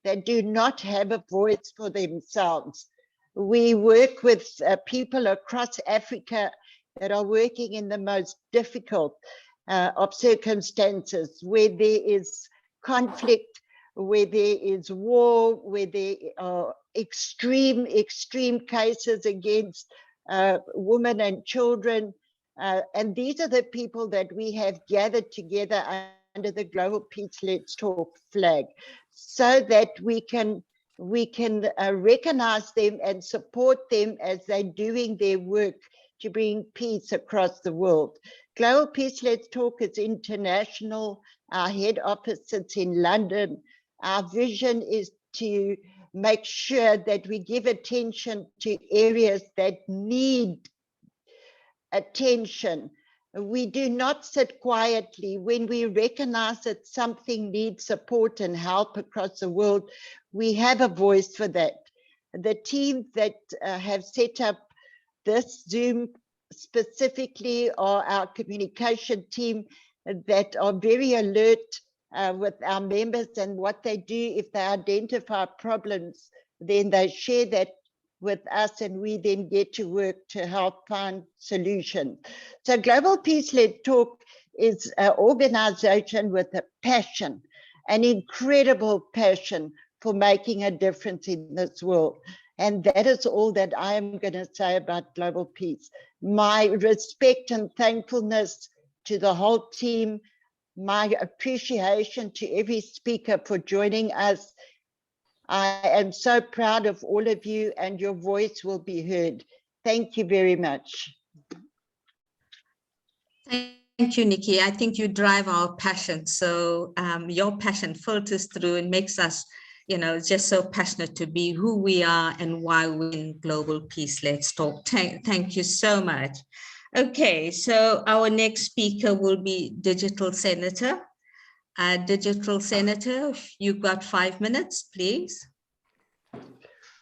that do not have a voice for themselves. We work with people across Africa that are working in the most difficult of circumstances, where there is conflict, where there is war, where there are extreme cases against women and children. And these are the people that we have gathered together under the Global Peace Let's Talk flag, so that we can recognize them and support them as they're doing their work to bring peace across the world. Global Peace Let's Talk is international. Our head office sits in London. Our vision is to make sure that we give attention to areas that need attention. We do not sit quietly. When we recognize that something needs support and help across the world, we have a voice for that. The team that have set up this Zoom specifically are our communication team that are very alert with our members, and what they do if they identify problems, then they share that with us, and we then get to work to help find solutions. So Global Peace Let's Talk is an organization with a passion, an incredible passion for making a difference in this world. And that is all that I am going to say about Global Peace. My respect and thankfulness to the whole team, my appreciation to every speaker for joining us. I am so proud of all of you, and your voice will be heard. Thank you very much. Thank you, Nikki. I think you drive our passion. So your passion filters through and makes us, just so passionate to be who we are and why we're in Global Peace Let's Talk. Thank you so much. Okay, so our next speaker will be Digital Senator. Digital Senator, you've got 5 minutes, please.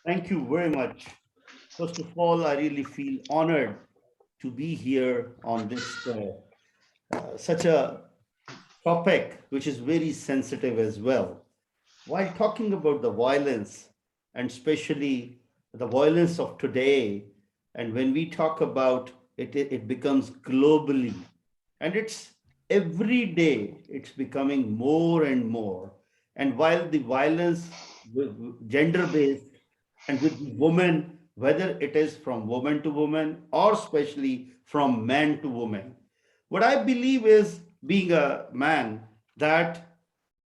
Thank you very much. First of all, I really feel honored to be here on this such a topic, which is very sensitive as well. While talking about the violence, and especially the violence of today, and when we talk about it, it becomes globally, and it's every day it's becoming more and more. And while the violence gender-based and with women, whether it is from woman to woman or especially from man to woman, what I believe is, being a man, that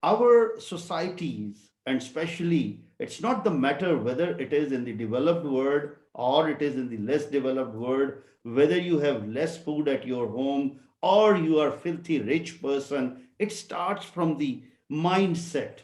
our societies, and especially, it's not the matter whether it is in the developed world or it is in the less developed world, whether you have less food at your home or you are filthy rich person, it starts from the mindset,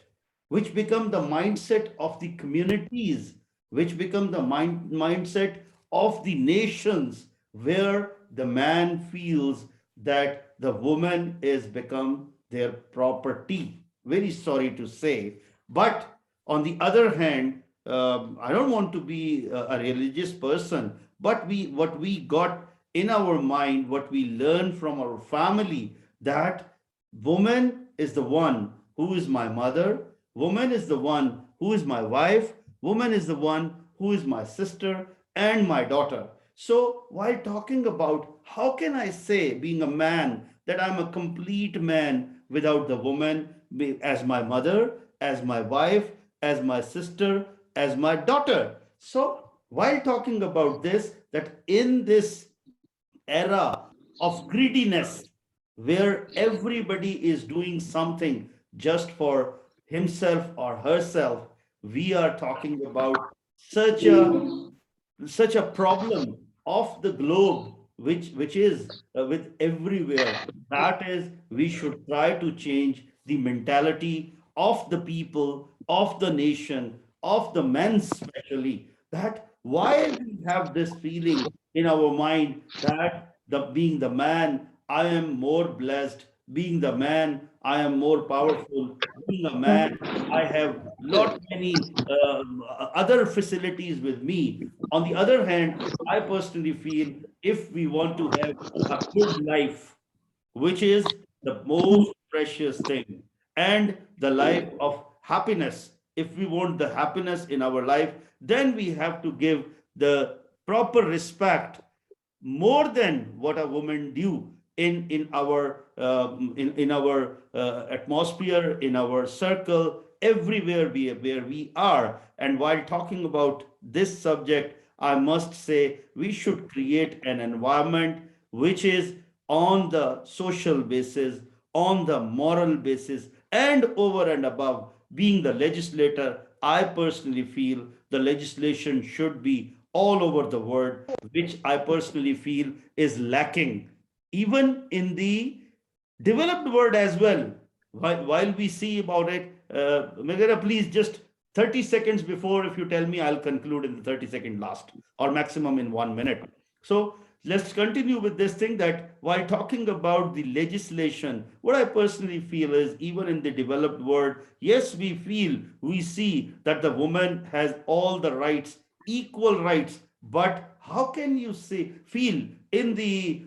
which become the mindset of the communities, which become the mindset of the nations, where the man feels that the woman is become their property. Very sorry to say. But on the other hand, I don't want to be a religious person, but what we got in our mind, what we learn from our family, that woman is the one who is my mother, woman is the one who is my wife, woman is the one who is my sister and my daughter. So while talking about how can I say, being a man, that I'm a complete man without the woman as my mother, as my wife, as my sister, as my daughter. So while talking about this, that in this era of greediness, where everybody is doing something just for himself or herself, we are talking about such a problem of the globe, which is with everywhere. That is, we should try to change the mentality of the people, of the nation, of the men especially, that why we have this feeling in our mind that being the man, I am more blessed, being the man, I am more powerful, being a man, I have lot many other facilities with me. On the other hand, I personally feel, if we want to have a good life, which is the most precious thing, and the life of happiness, if we want the happiness in our life, then we have to give the proper respect more than what a woman do in our atmosphere, in our circle, everywhere where we are. And while talking about this subject, I must say we should create an environment which is on the social basis, on the moral basis, and over and above. Being the legislator, I personally feel the legislation should be all over the world, which I personally feel is lacking, even in the developed world as well. While we see about it, Megara, please just 30 seconds before, if you tell me, I'll conclude in the 30-second last, or maximum in 1 minute. So let's continue with this thing, that while talking about the legislation, what I personally feel is, even in the developed world, yes, we see that the woman has all the rights, equal rights, but how can you feel in the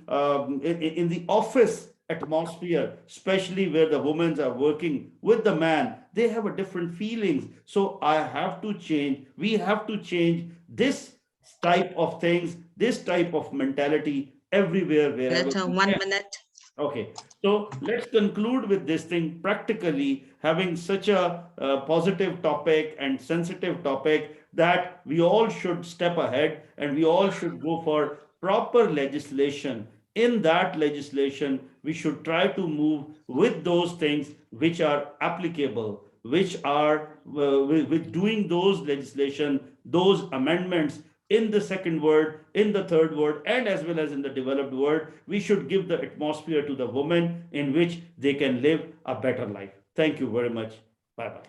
office atmosphere, especially where the women are working with the man, they have a different feelings. So I have to change, we have to change this type of things, this type of mentality everywhere, wherever. Senator, 1 minute. Okay, so let's conclude with this thing. Practically, having such a positive topic and sensitive topic, that we all should step ahead and we all should go for proper legislation. In that legislation, we should try to move with those things which are applicable, which are with doing those legislation, those amendments in the second world, in the third world, and as well as in the developed world. We should give the atmosphere to the women in which they can live a better life. Thank you very much. Bye-bye.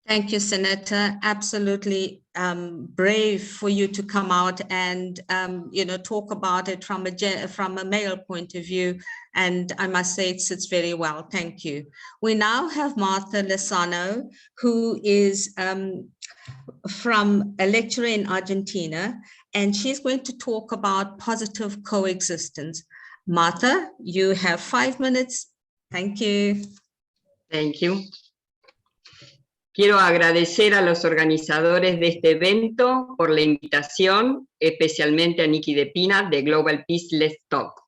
Thank you, Senator. Absolutely brave for you to come out and talk about it from a male point of view. And I must say it sits very well. Thank you. We now have Martha Lozano, who is from a lecturer in Argentina, and she's going to talk about positive coexistence. Martha, you have 5 minutes. Thank you. Thank you. Quiero agradecer a los organizadores de este evento por la invitación, especialmente a Nikki de Pina de Global Peace Let's Talk.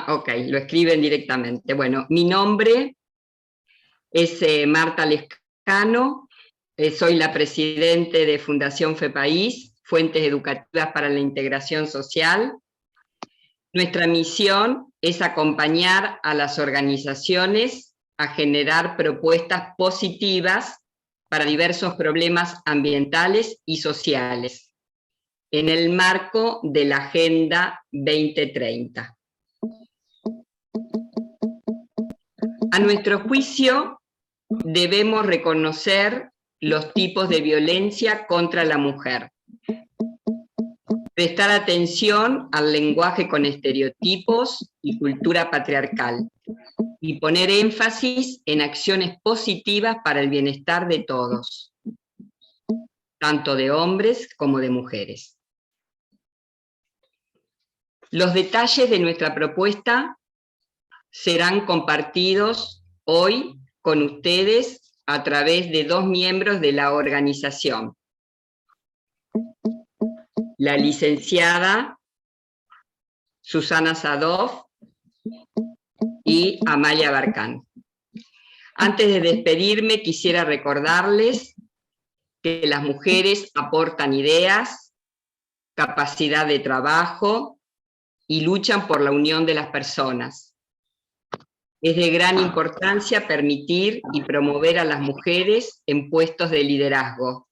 Ok, lo escriben directamente. Bueno, mi nombre es Marta Lescano, soy la presidente de Fundación FEPAIS, Fuentes Educativas para la Integración Social. Nuestra misión es acompañar a las organizaciones a generar propuestas positivas para diversos problemas ambientales y sociales en el marco de la Agenda 2030. A nuestro juicio, debemos reconocer los tipos de violencia contra la mujer, prestar atención al lenguaje con estereotipos y cultura patriarcal, y poner énfasis en acciones positivas para el bienestar de todos, tanto de hombres como de mujeres. Los detalles de nuestra propuesta serán compartidos hoy con ustedes a través de dos miembros de la organización: la licenciada Susana Sadov y Amalia Barcán. Antes de despedirme, quisiera recordarles que las mujeres aportan ideas, capacidad de trabajo y luchan por la unión de las personas. Es de gran importancia permitir y promover a las mujeres en puestos de liderazgo.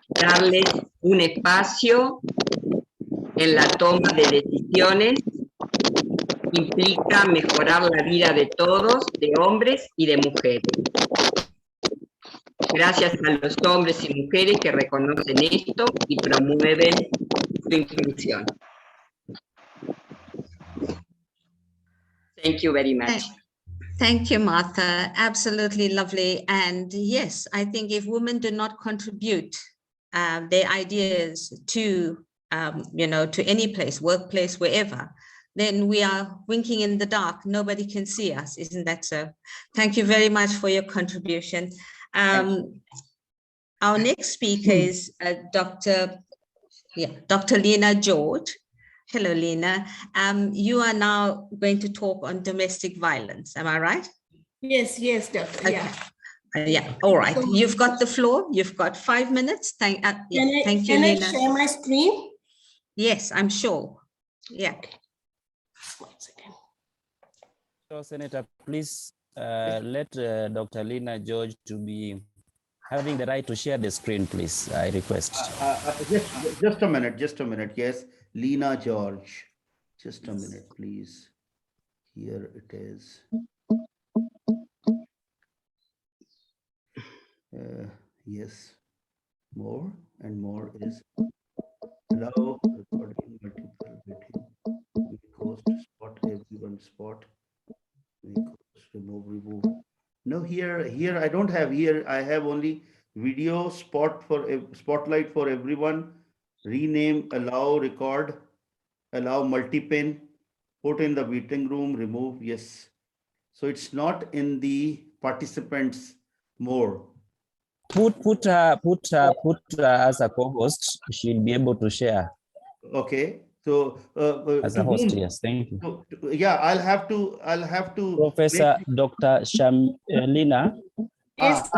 Darles un espacio en la toma de decisiones implica mejorar la vida de todos, de hombres y de mujeres. Gracias a los hombres y mujeres que reconocen esto y promueven su inclusión. Thank you very much. Thank you, Martha. Absolutely lovely. And yes, I think if women do not contribute their ideas to to any place, workplace, wherever, then we are winking in the dark. Nobody can see us. Isn't that so? Thank you very much for your contribution. Our next speaker is Dr. Lena George. Hello, Lena. You are now going to talk on domestic violence. Am I right? Yes, Doctor. Okay. Yeah. All right. You've got the floor. You've got 5 minutes. Thank you, Lena. Can I share my screen? Yes, I'm sure. Yeah. One second. So, Senator, please let Dr. Lena George to be having the right to share the screen, please. I request. Just a minute. Yes, Lena George. Just a minute, please. Here it is. Yes, more and more is allow recording multiple meeting. We host spot everyone spot. We host remove. No, here I don't have here. I have only video spotlight for everyone. Rename, allow record, allow multi-pin, put in the meeting room, remove. Yes. So it's not in the participants more. Put as a co-host. She'll be able to share. Okay. So As a host, yes. Thank you. So, yeah, I'll have to. Professor Dr. Lena. Yes.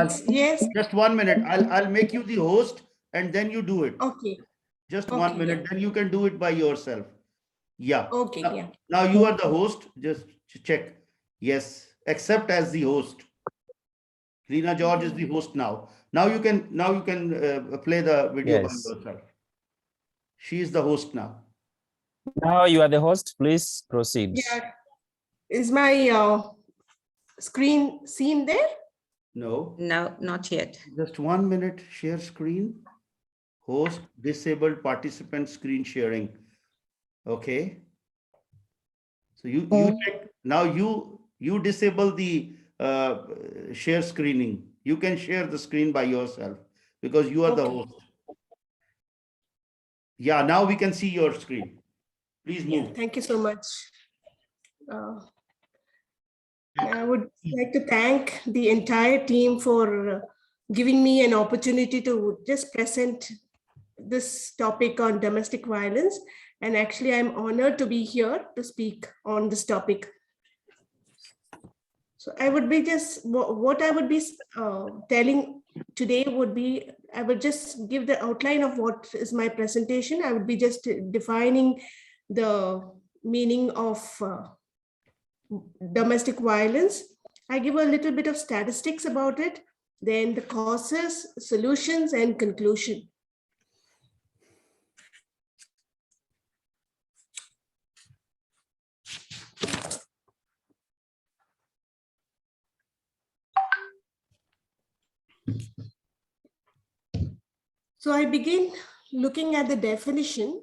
Just 1 minute. I'll make you the host, and then you do it. Okay. Just 1 minute. Yeah. Then you can do it by yourself. Yeah. Okay. Yeah. Now you are the host. Just check. Yes. Accept as the host. Lena George is the host now. Now you can play the video by yourself. She is the host now. Now you are the host. Please proceed. Yeah. Is my screen seen there? No. No, not yet. Just 1 minute. Share screen. Host disabled participant screen sharing. Okay. So you check now. You disable the share screening. You can share the screen by yourself because you are the host. Yeah, now we can see your screen. Please move. Yeah, thank you so much. I would like to thank the entire team for giving me an opportunity to just present this topic on domestic violence. And actually, I'm honored to be here to speak on this topic. So I would be what I would be telling today would be, I would just give the outline of what is my presentation. I would be just defining the meaning of domestic violence. I give a little bit of statistics about it, then the causes, solutions, and conclusion. So I begin looking at the definition.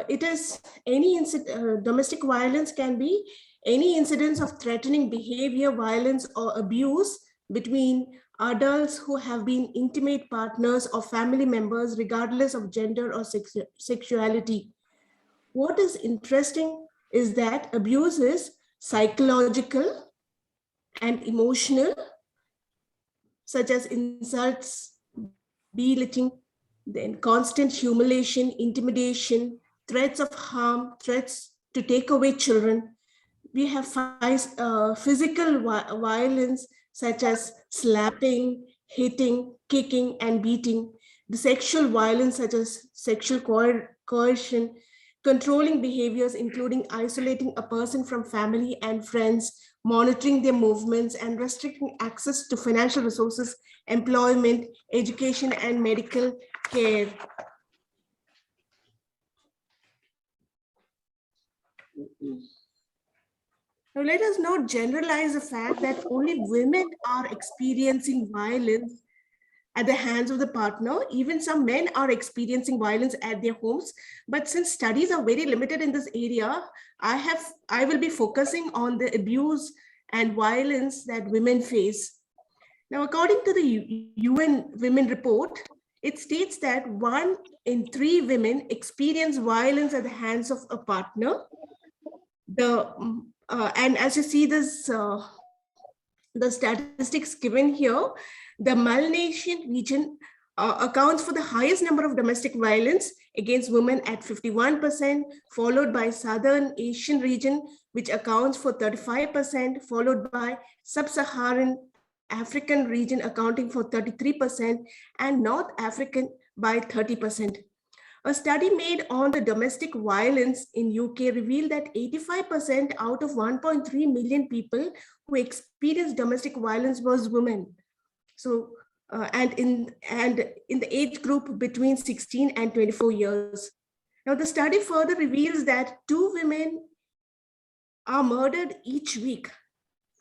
It is any incident, domestic violence can be any incidents of threatening behavior, violence, or abuse between adults who have been intimate partners or family members, regardless of gender or sexuality. What is interesting is that abuse is psychological and emotional, such as insults, belittling, then constant humiliation, intimidation, threats of harm, threats to take away children. We have physical violence such as slapping, hitting, kicking, and beating. The sexual violence such as sexual coercion, controlling behaviors, including isolating a person from family and friends, monitoring their movements, and restricting access to financial resources, employment, education, and medical care. Now, let us not generalize the fact that only women are experiencing violence at the hands of the partner. Even some men are experiencing violence at their homes. But since studies are very limited in this area, I will be focusing on the abuse and violence that women face. Now, according to the UN Women Report, it states that 1 in 3 women experience violence at the hands of a partner. And as you see this, the statistics given here, the Melanesian region accounts for the highest number of domestic violence against women at 51%, followed by Southern Asian region, which accounts for 35%, followed by Sub-Saharan African region accounting for 33%, and North African by 30%. A study made on the domestic violence in UK revealed that 85% out of 1.3 million people who experienced domestic violence was women. So, and in the age group between 16 and 24 years. Now, the study further reveals that 2 women are murdered each week.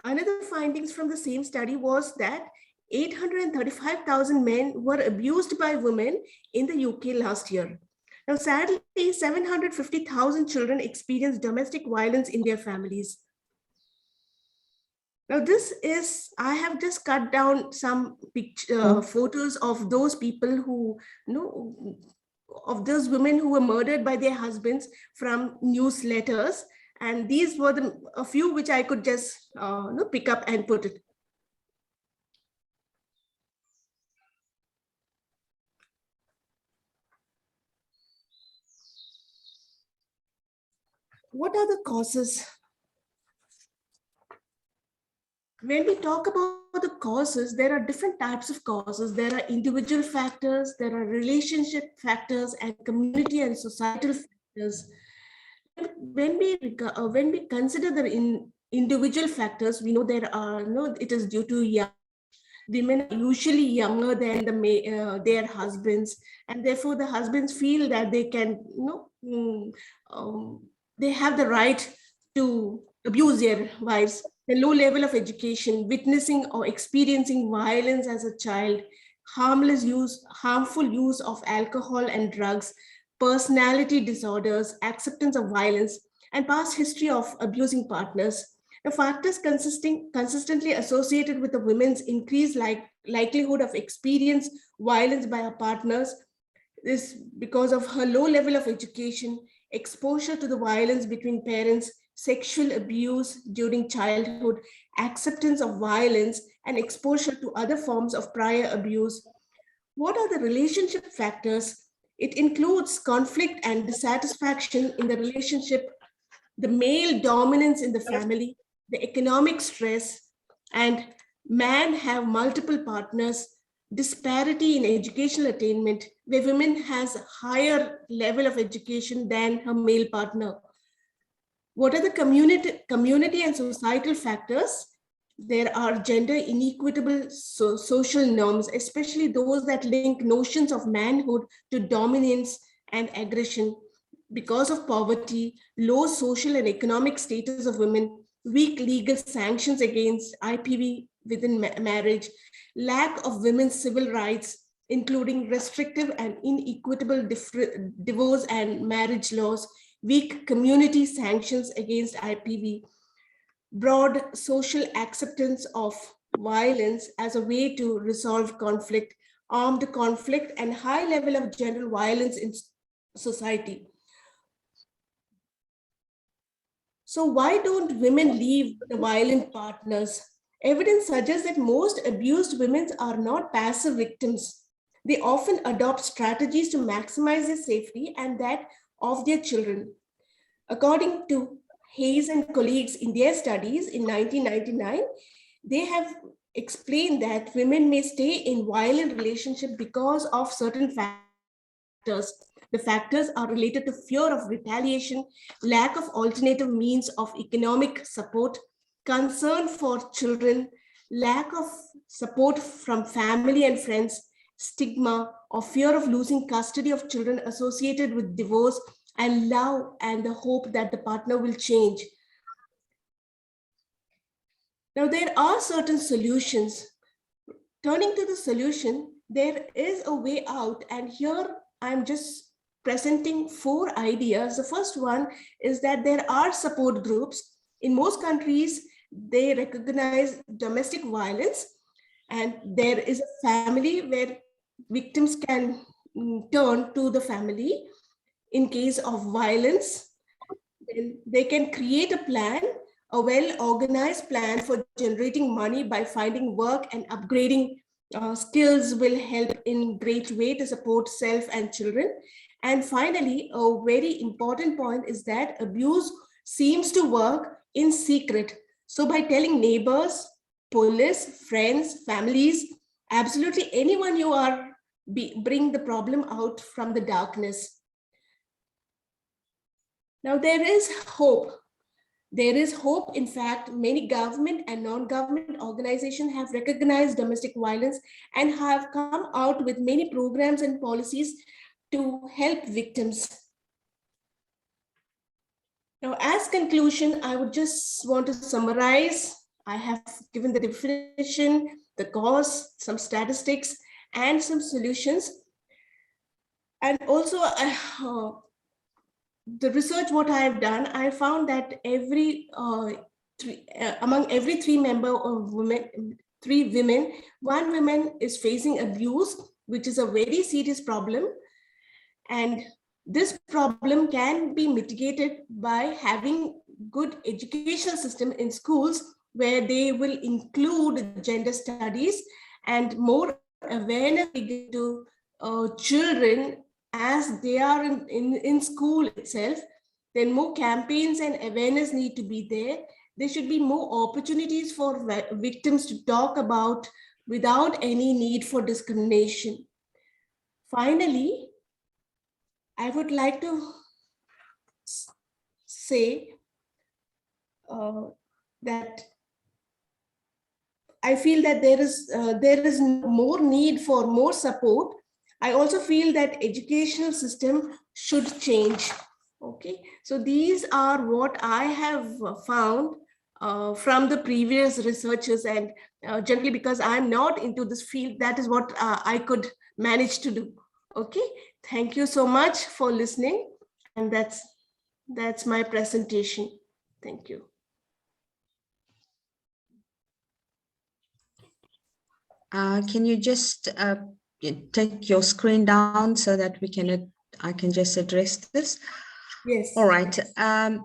Another findings from the same study was that 835,000 men were abused by women in the UK last year. Now, sadly, 750,000 children experience domestic violence in their families. Now, this is, I have just cut down some photos of those people who, of those women who were murdered by their husbands from newsletters. And these were a few which I could just pick up and put it. What are the causes? When we talk about the causes, there are different types of causes. There are individual factors, there are relationship factors, and community and societal factors. When we consider the individual factors, we know there are it is due to young women are usually younger than their husbands, and therefore the husbands feel that they can they have the right to abuse their wives. The low level of education, witnessing or experiencing violence as a child, harmful use of alcohol and drugs, personality disorders, acceptance of violence, and past history of abusing partners. The factors consistently associated with the women's increased likelihood of experience violence by her partners is because of her low level of education, exposure to the violence between parents, sexual abuse during childhood, acceptance of violence, and exposure to other forms of prior abuse. What are the relationship factors? It includes conflict and dissatisfaction in the relationship, the male dominance in the family, the economic stress, and men have multiple partners, disparity in educational attainment, where women has a higher level of education than her male partner. What are the community and societal factors? There are gender inequitable social norms, especially those that link notions of manhood to dominance and aggression. Because of poverty, low social and economic status of women, weak legal sanctions against IPV within marriage, lack of women's civil rights, including restrictive and inequitable divorce and marriage laws, weak community sanctions against IPV, broad social acceptance of violence as a way to resolve conflict, armed conflict, and high level of general violence in society. So why don't women leave the violent partners? Evidence suggests that most abused women are not passive victims. They often adopt strategies to maximize their safety and that of their children. According to Hayes and colleagues in their studies in 1999, they have explained that women may stay in violent relationships because of certain factors. The factors are related to fear of retaliation, lack of alternative means of economic support, concern for children, lack of support from family and friends, stigma, or fear of losing custody of children associated with divorce, and love and the hope that the partner will change. Now, there are certain solutions. Turning to the solution, there is a way out, and here I'm just presenting 4 ideas. The first one is that there are support groups. In most countries, they recognize domestic violence, and there is a family where victims can turn to the family in case of violence. Then they can create a plan, a well-organized plan for generating money by finding work and upgrading skills will help in great way to support self and children. And finally, a very important point is that abuse seems to work in secret. So by telling neighbors, police, friends, families, absolutely anyone you are, bring the problem out from the darkness. Now there is hope. There is hope. In fact, many government and non-government organizations have recognized domestic violence and have come out with many programs and policies to help victims. Now, as conclusion, I would just want to summarize. I have given the definition, the cause, some statistics, and some solutions. And also, the research what I have done, I found that among every 3 member of women, 3 women, 1 woman is facing abuse, which is a very serious problem. And this problem can be mitigated by having good education system in schools where they will include gender studies and more awareness to children as they are in school itself. Then more campaigns and awareness need to be there. There should be more opportunities for victims to talk about without any need for discrimination. Finally, I would like to say that I feel that there is more need for more support. I also feel that educational system should change. Okay, so these are what I have found from the previous researchers, and generally because I'm not into this field, that is what I could manage to do. Okay, thank you so much for listening, and that's my presentation. Thank you. Can you just take your screen down so that I can just address this? Yes. All right.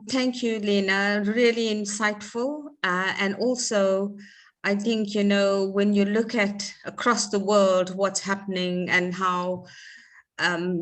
Thank you, Lena. Really insightful. And also, I think, when you look at across the world, what's happening and how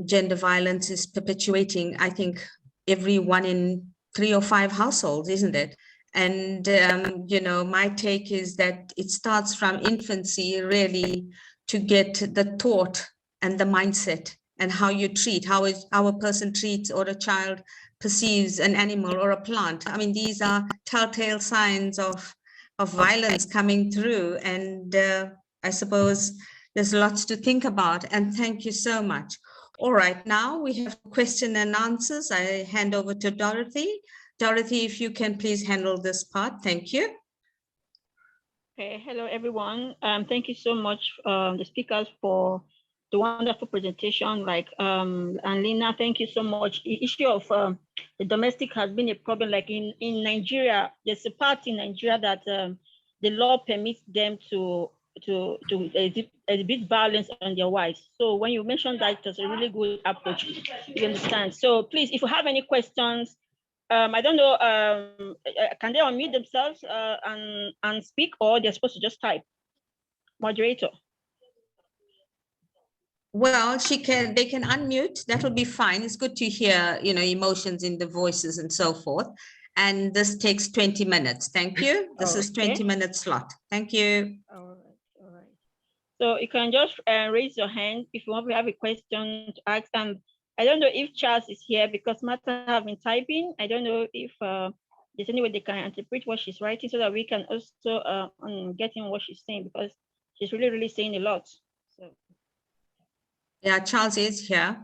gender violence is perpetuating, I think every 1 in 3 or 5 households, isn't it? And, my take is that it starts from infancy, really, to get the thought and the mindset and how you treat, how a person treats or a child perceives an animal or a plant. I mean, these are telltale signs of violence coming through. And I suppose there's lots to think about. And thank you so much. All right, now we have question and answers. I hand over to Dorothy. Dorothy, if you can please handle this part. Thank you. Okay, hello everyone. Thank you so much, the speakers, for the wonderful presentation. And Lena, thank you so much. The issue of the domestic has been a problem. Like in Nigeria, there's a part in Nigeria that the law permits them to exhibit violence on their wives. So when you mentioned that, it was a really good approach. You understand? So please, if you have any questions, I don't know, can they unmute themselves and speak, or they're supposed to just type? Moderator. Well, they can unmute. That will be fine. It's good to hear, emotions in the voices and so forth. And this takes 20 minutes. Thank you. This is 20-minute slot. Thank you. All right. So you can just raise your hand if you want to have a question to ask. And I don't know if Charles is here because Martha have been typing. I don't know if there's any way they can interpret what she's writing so that we can also get in what she's saying, because she's really, really saying a lot. So. Yeah, Charles is here.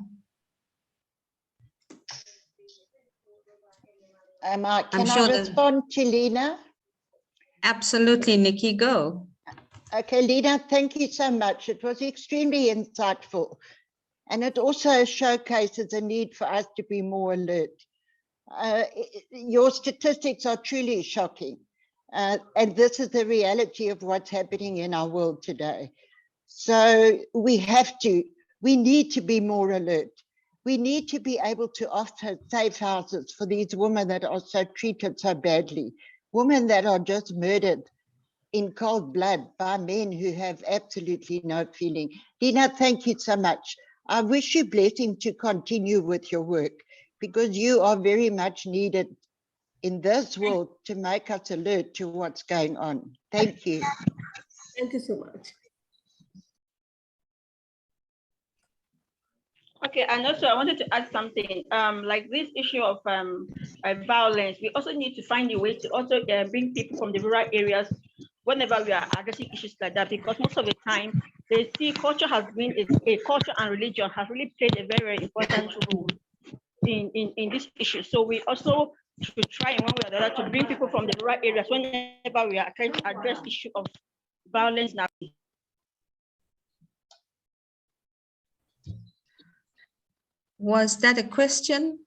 Can I respond to Lena? Absolutely, Nikki, go. Okay, Lena, thank you so much. It was extremely insightful. And it also showcases a need for us to be more alert. Your statistics are truly shocking. And this is the reality of what's happening in our world today. So we need to be more alert. We need to be able to offer safe houses for these women that are so treated so badly, women that are just murdered in cold blood by men who have absolutely no feeling. Lena, thank you so much. I wish you blessing to continue with your work, because you are very much needed in this world to make us alert to what's going on. Thank you. Thank you so much. Okay, and also I wanted to add something. Like this issue of violence, we also need to find a way to also bring people from the rural areas whenever we are addressing issues like that, because most of the time they see culture has been a culture and religion has really played a very, very important role in this issue. So we also should try in one way or the other to bring people from the rural areas whenever we are trying to address the issue of violence now. Was that a question?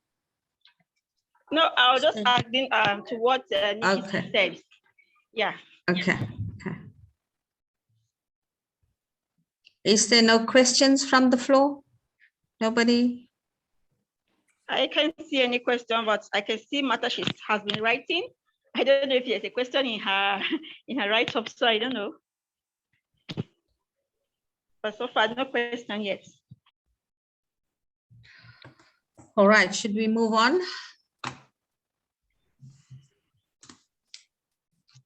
No, I was just adding to what Nikki said. Yeah. Okay. Okay. Is there no questions from the floor? Nobody? I can't see any question, but I can see Martha has been writing. I don't know if there's a question in her write-up, so I don't know. But so far, no question yet. All right, should we move on?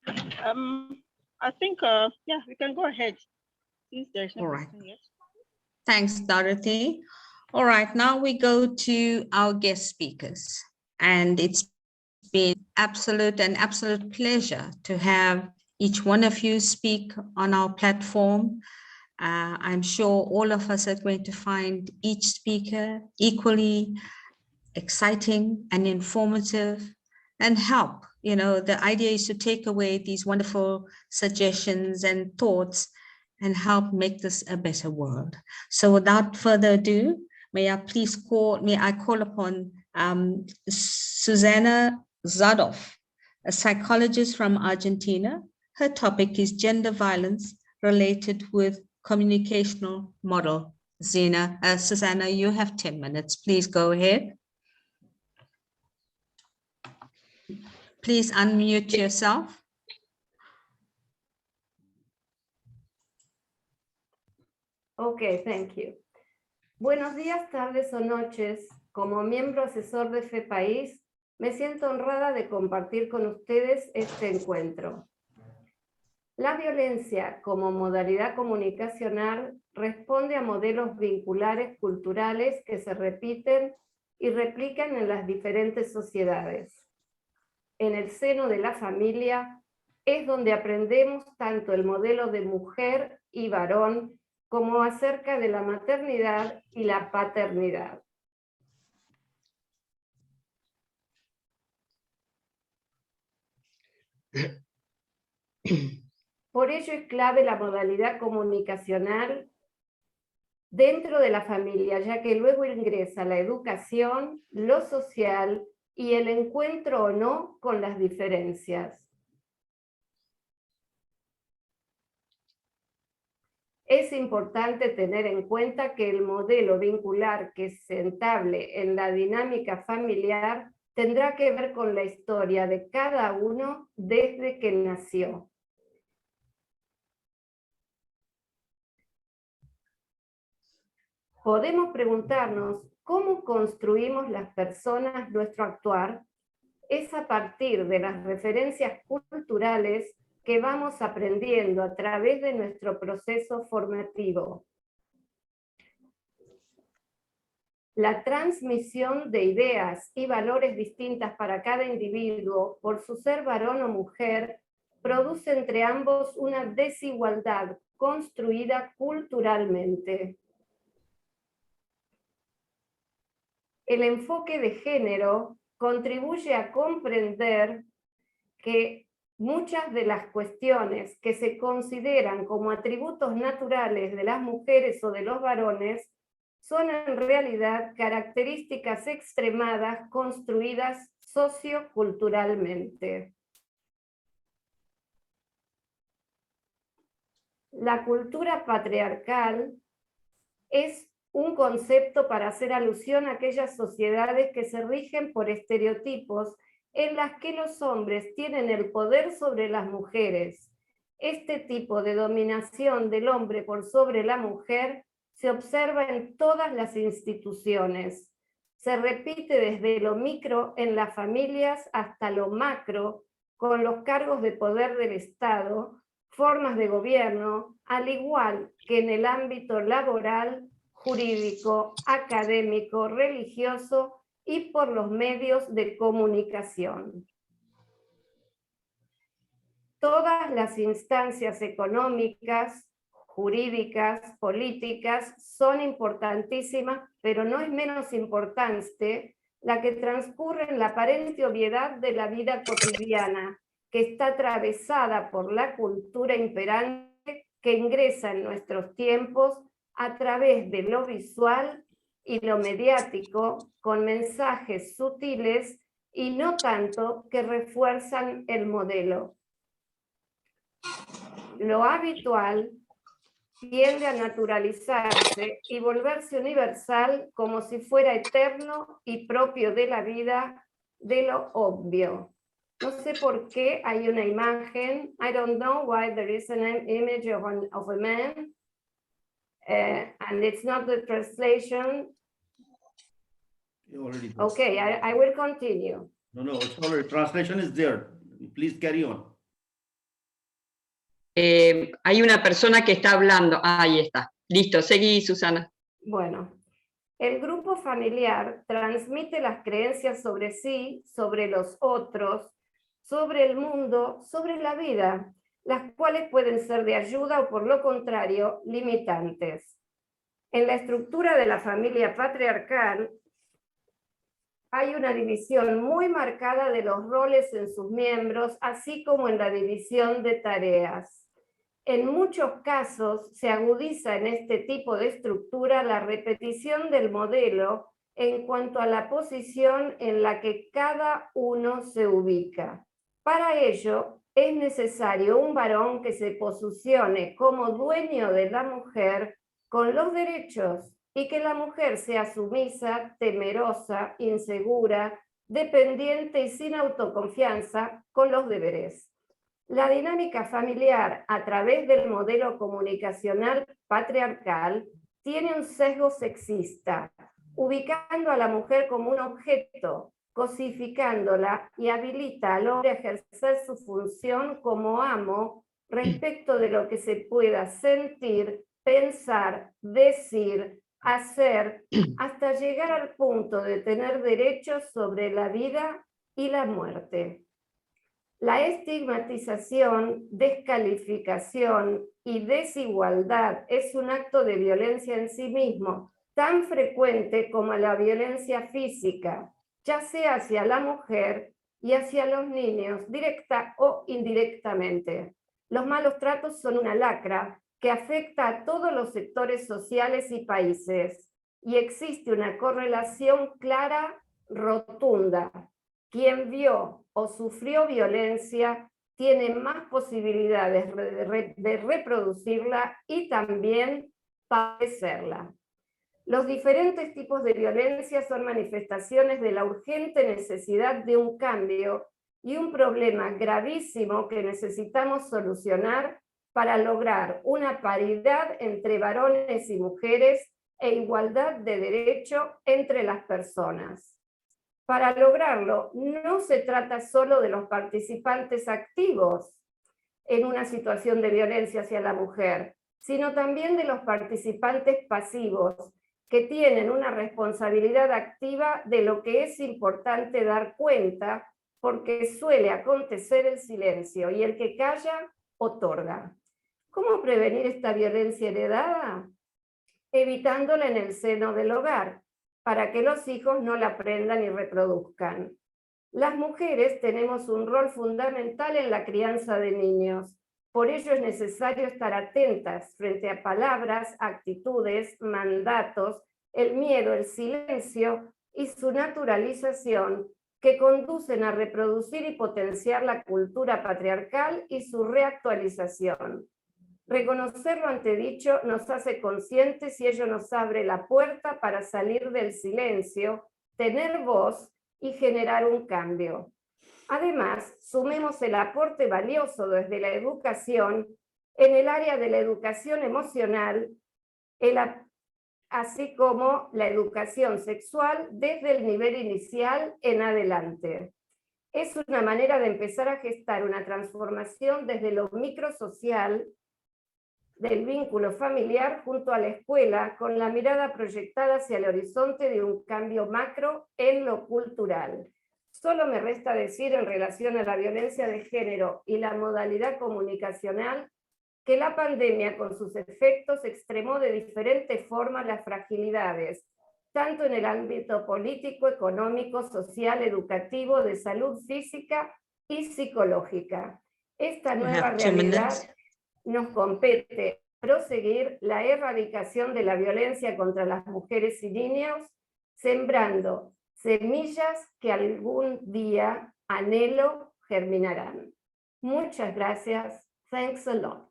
I think, yeah, we can go ahead. Since there's no question yet. Thanks, Dorothy. All right, now we go to our guest speakers. And it's been an absolute pleasure to have each one of you speak on our platform. I'm sure all of us are going to find each speaker equally exciting and informative and help. You know, the idea is to take away these wonderful suggestions and thoughts and help make this a better world. So without further ado, may I call upon Susana Zadov, a psychologist from Argentina. Her topic is gender violence related with communicational model. Susana, you have 10 minutes. Please go ahead. Please unmute yourself. Okay, thank you. Buenos días, tardes o noches. Como miembro asesor de FEPAIS, me siento honrada de compartir con ustedes este encuentro. La violencia como modalidad comunicacional responde a modelos vinculares culturales que se repiten y replican en las diferentes sociedades. En el seno de la familia es donde aprendemos tanto el modelo de mujer y varón como acerca de la maternidad y la paternidad. Por ello es clave la modalidad comunicacional dentro de la familia, ya que luego ingresa la educación, lo social y el encuentro o no con las diferencias. Es importante tener en cuenta que el modelo vincular que se entable en la dinámica familiar tendrá que ver con la historia de cada uno desde que nació. Podemos preguntarnos cómo construimos las personas nuestro actuar. Es a partir de las referencias culturales que vamos aprendiendo a través de nuestro proceso formativo. La transmisión de ideas y valores distintas para cada individuo, por su ser varón o mujer, produce entre ambos una desigualdad construida culturalmente. El enfoque de género contribuye a comprender que muchas de las cuestiones que se consideran como atributos naturales de las mujeres o de los varones son en realidad características extremadas construidas socioculturalmente. La cultura patriarcal es un concepto para hacer alusión a aquellas sociedades que se rigen por estereotipos en las que los hombres tienen el poder sobre las mujeres. Este tipo de dominación del hombre por sobre la mujer se observa en todas las instituciones. Se repite desde lo micro en las familias hasta lo macro, con los cargos de poder del Estado, formas de gobierno, al igual que en el ámbito laboral, jurídico, académico, religioso y por los medios de comunicación. Todas las instancias económicas, jurídicas, políticas son importantísimas, pero no es menos importante la que transcurre en la aparente obviedad de la vida cotidiana, que está atravesada por la cultura imperante que ingresa en nuestros tiempos a través de lo visual y lo mediático, con mensajes sutiles y no tanto que refuerzan el modelo. Lo habitual tiende a naturalizarse y volverse universal como si fuera eterno y propio de la vida, de lo obvio. No sé por qué hay una imagen. I don't know why there is an image of a man, and it's not the translation. Okay, I will continue. No, it's already, translation is there. Please carry on. Hay una persona que está hablando. Ahí está. Listo, seguí, Susana. Bueno, el grupo familiar transmite las creencias sobre sí, sobre los otros, sobre el mundo, sobre la vida, las cuales pueden ser de ayuda o, por lo contrario, limitantes. En la estructura de la familia patriarcal hay una división muy marcada de los roles en sus miembros, así como en la división de tareas. En muchos casos se agudiza en este tipo de estructura la repetición del modelo en cuanto a la posición en la que cada uno se ubica. Para ello es necesario un varón que se posicione como dueño de la mujer con los derechos y que la mujer sea sumisa, temerosa, insegura, dependiente y sin autoconfianza con los deberes. La dinámica familiar a través del modelo comunicacional patriarcal tiene un sesgo sexista, ubicando a la mujer como un objeto, cosificándola y habilita al hombre a ejercer su función como amo respecto de lo que se pueda sentir, pensar, decir, hacer, hasta llegar al punto de tener derechos sobre la vida y la muerte. La estigmatización, descalificación y desigualdad es un acto de violencia en sí mismo, tan frecuente como la violencia física, ya sea hacia la mujer y hacia los niños, directa o indirectamente. Los malos tratos son una lacra que afecta a todos los sectores sociales y países, y existe una correlación clara, rotunda. Quien vio o sufrió violencia tiene más posibilidades de reproducirla y también padecerla. Los diferentes tipos de violencia son manifestaciones de la urgente necesidad de un cambio y un problema gravísimo que necesitamos solucionar para lograr una paridad entre varones y mujeres e igualdad de derecho entre las personas. Para lograrlo, no se trata solo de los participantes activos en una situación de violencia hacia la mujer, sino también de los participantes pasivos, que tienen una responsabilidad activa de lo que es importante dar cuenta, porque suele acontecer el silencio, y el que calla, otorga. ¿Cómo prevenir esta violencia heredada? Evitándola en el seno del hogar, para que los hijos no la aprendan y reproduzcan. Las mujeres tenemos un rol fundamental en la crianza de niños. Por ello es necesario estar atentas frente a palabras, actitudes, mandatos, el miedo, el silencio y su naturalización, que conducen a reproducir y potenciar la cultura patriarcal y su reactualización. Reconocer lo antedicho nos hace conscientes y ello nos abre la puerta para salir del silencio, tener voz y generar un cambio. Además, sumemos el aporte valioso desde la educación en el área de la educación emocional, así como la educación sexual desde el nivel inicial en adelante. Es una manera de empezar a gestar una transformación desde lo microsocial del vínculo familiar junto a la escuela, con la mirada proyectada hacia el horizonte de un cambio macro en lo cultural. Solo me resta decir en relación a la violencia de género y la modalidad comunicacional que la pandemia con sus efectos extremó de diferentes formas las fragilidades, tanto en el ámbito político, económico, social, educativo, de salud física y psicológica. Esta nueva realidad nos compete proseguir la erradicación de la violencia contra las mujeres y niños, sembrando semillas que algún día, anhelo, germinarán. Muchas gracias. Thanks a lot.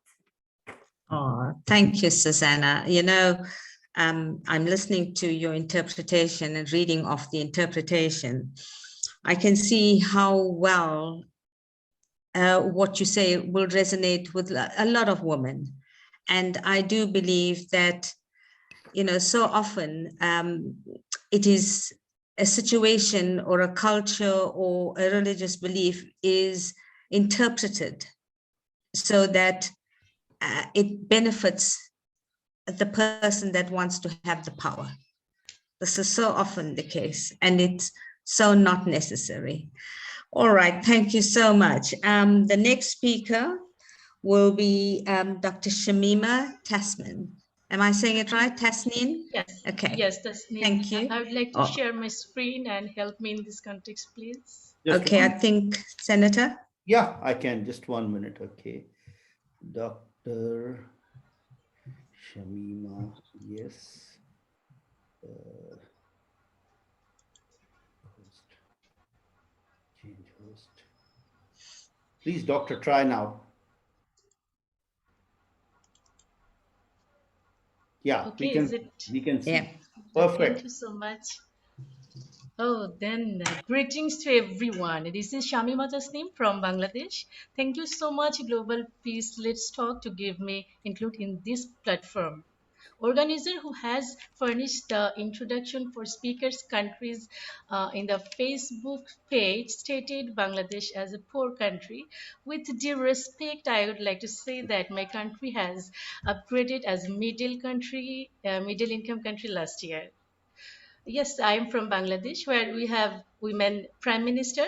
Oh, thank you, Susanna. You know, I'm listening to your interpretation and reading of the interpretation. I can see how well what you say will resonate with a lot of women. And I do believe that, you know, so often it is a situation or a culture or a religious belief is interpreted so that it benefits the person that wants to have the power. This is so often the case, and it's so not necessary. All right, thank you so much. The next speaker will be Dr. Shamima Tasmin. Am I saying it right, Tasneem? Yes. Okay. Yes, Tasneem. Thank you. I would like to share my screen and help me in this context, please. Okay, I think, Senator? Yeah, I can. Just 1 minute. Okay. Dr. Shamima, yes. Host. Change host. Please, doctor, try now. Yeah, okay, we can see. Yeah. Perfect. Thank you so much. Oh, then greetings to everyone. This is Shamima Tasneem from Bangladesh. Thank you so much, Global Peace Let's Talk, to give me include in this platform. Organizer who has furnished the introduction for speakers countries in the Facebook page stated Bangladesh as a poor country. With due respect, I would like to say that my country has upgraded as middle income country last year. Yes, I am from Bangladesh, where we have women prime minister.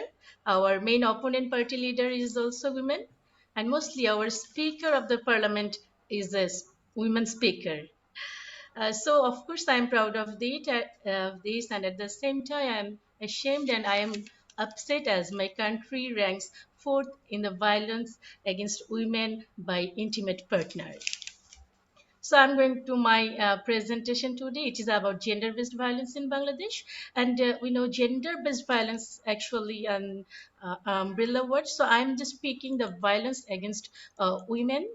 Our main opponent party leader is also women, and mostly our speaker of the parliament is a women speaker. So of course I'm proud of this, and at the same time I'm ashamed and I am upset as my country ranks 4th in the violence against women by intimate partners. So I'm going to my presentation today. It is about gender-based violence in Bangladesh. And we know gender-based violence actually an umbrella word. So I'm just speaking the violence against women.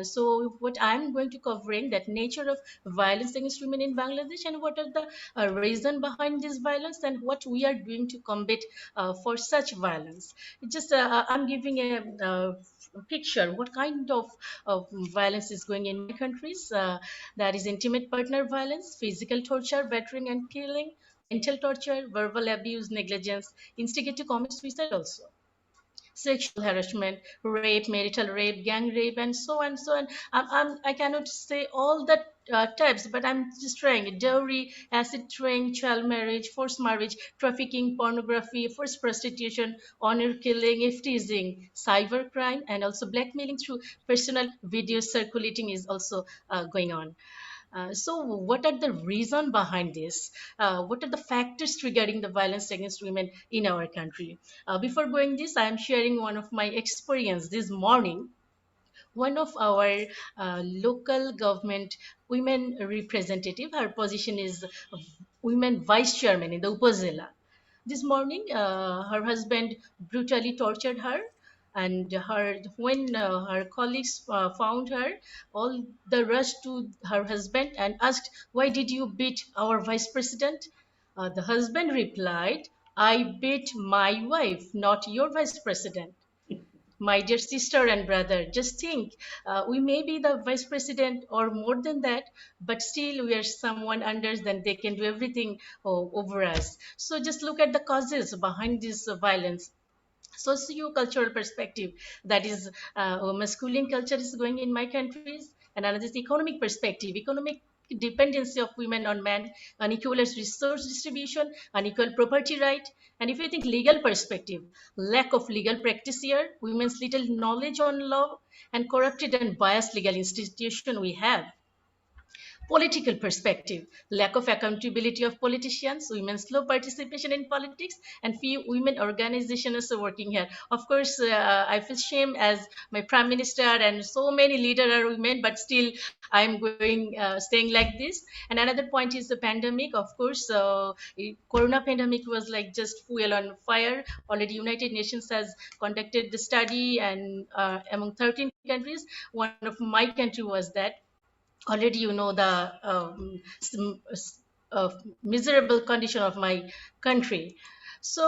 So what I'm going to covering that nature of violence against women in Bangladesh and what are the reason behind this violence and what we are doing to combat for such violence. It just I'm giving a picture what kind of violence is going in my countries. That is intimate partner violence, physical torture, battering and killing, mental torture, verbal abuse, negligence, instigate to commit suicide also, sexual harassment, rape, marital rape, gang rape, and so on. So on. I cannot say all the types, but I'm just trying dowry, acid rain, child marriage, forced marriage, trafficking, pornography, forced prostitution, honor killing, if teasing, cyber crime, and also blackmailing through personal videos circulating is also going on. So what are the reason behind this? What are the factors regarding the violence against women in our country? Before going this, I am sharing one of my experience this morning. One of our local government women representative, her position is women vice chairman in the Upazila. This morning, her husband brutally tortured her And when her colleagues found her, all the rushed to her husband and asked, "Why did you beat our vice president?" The husband replied, "I beat my wife, not your vice president." My dear sister and brother, just think, we may be the vice president or more than that, but still we are someone under, then they can do everything over us. So just look at the causes behind this violence. Socio-cultural perspective, that is, masculine culture is going in my countries, and another is economic perspective, economic dependency of women on men, unequal resource distribution, unequal property right. And if you think legal perspective, lack of legal practice here, women's little knowledge on law, and corrupted and biased legal institution we have. Political perspective, lack of accountability of politicians, women's low participation in politics, and few women organizations are working here. Of course, I feel shame as my prime minister and so many leaders are women, but still I'm staying like this. And another point is the pandemic. Of course, Corona pandemic was like just fuel on fire. Already United Nations has conducted the study, and among 13 countries, one of my country was that. Already you know the uh, miserable condition of my country. So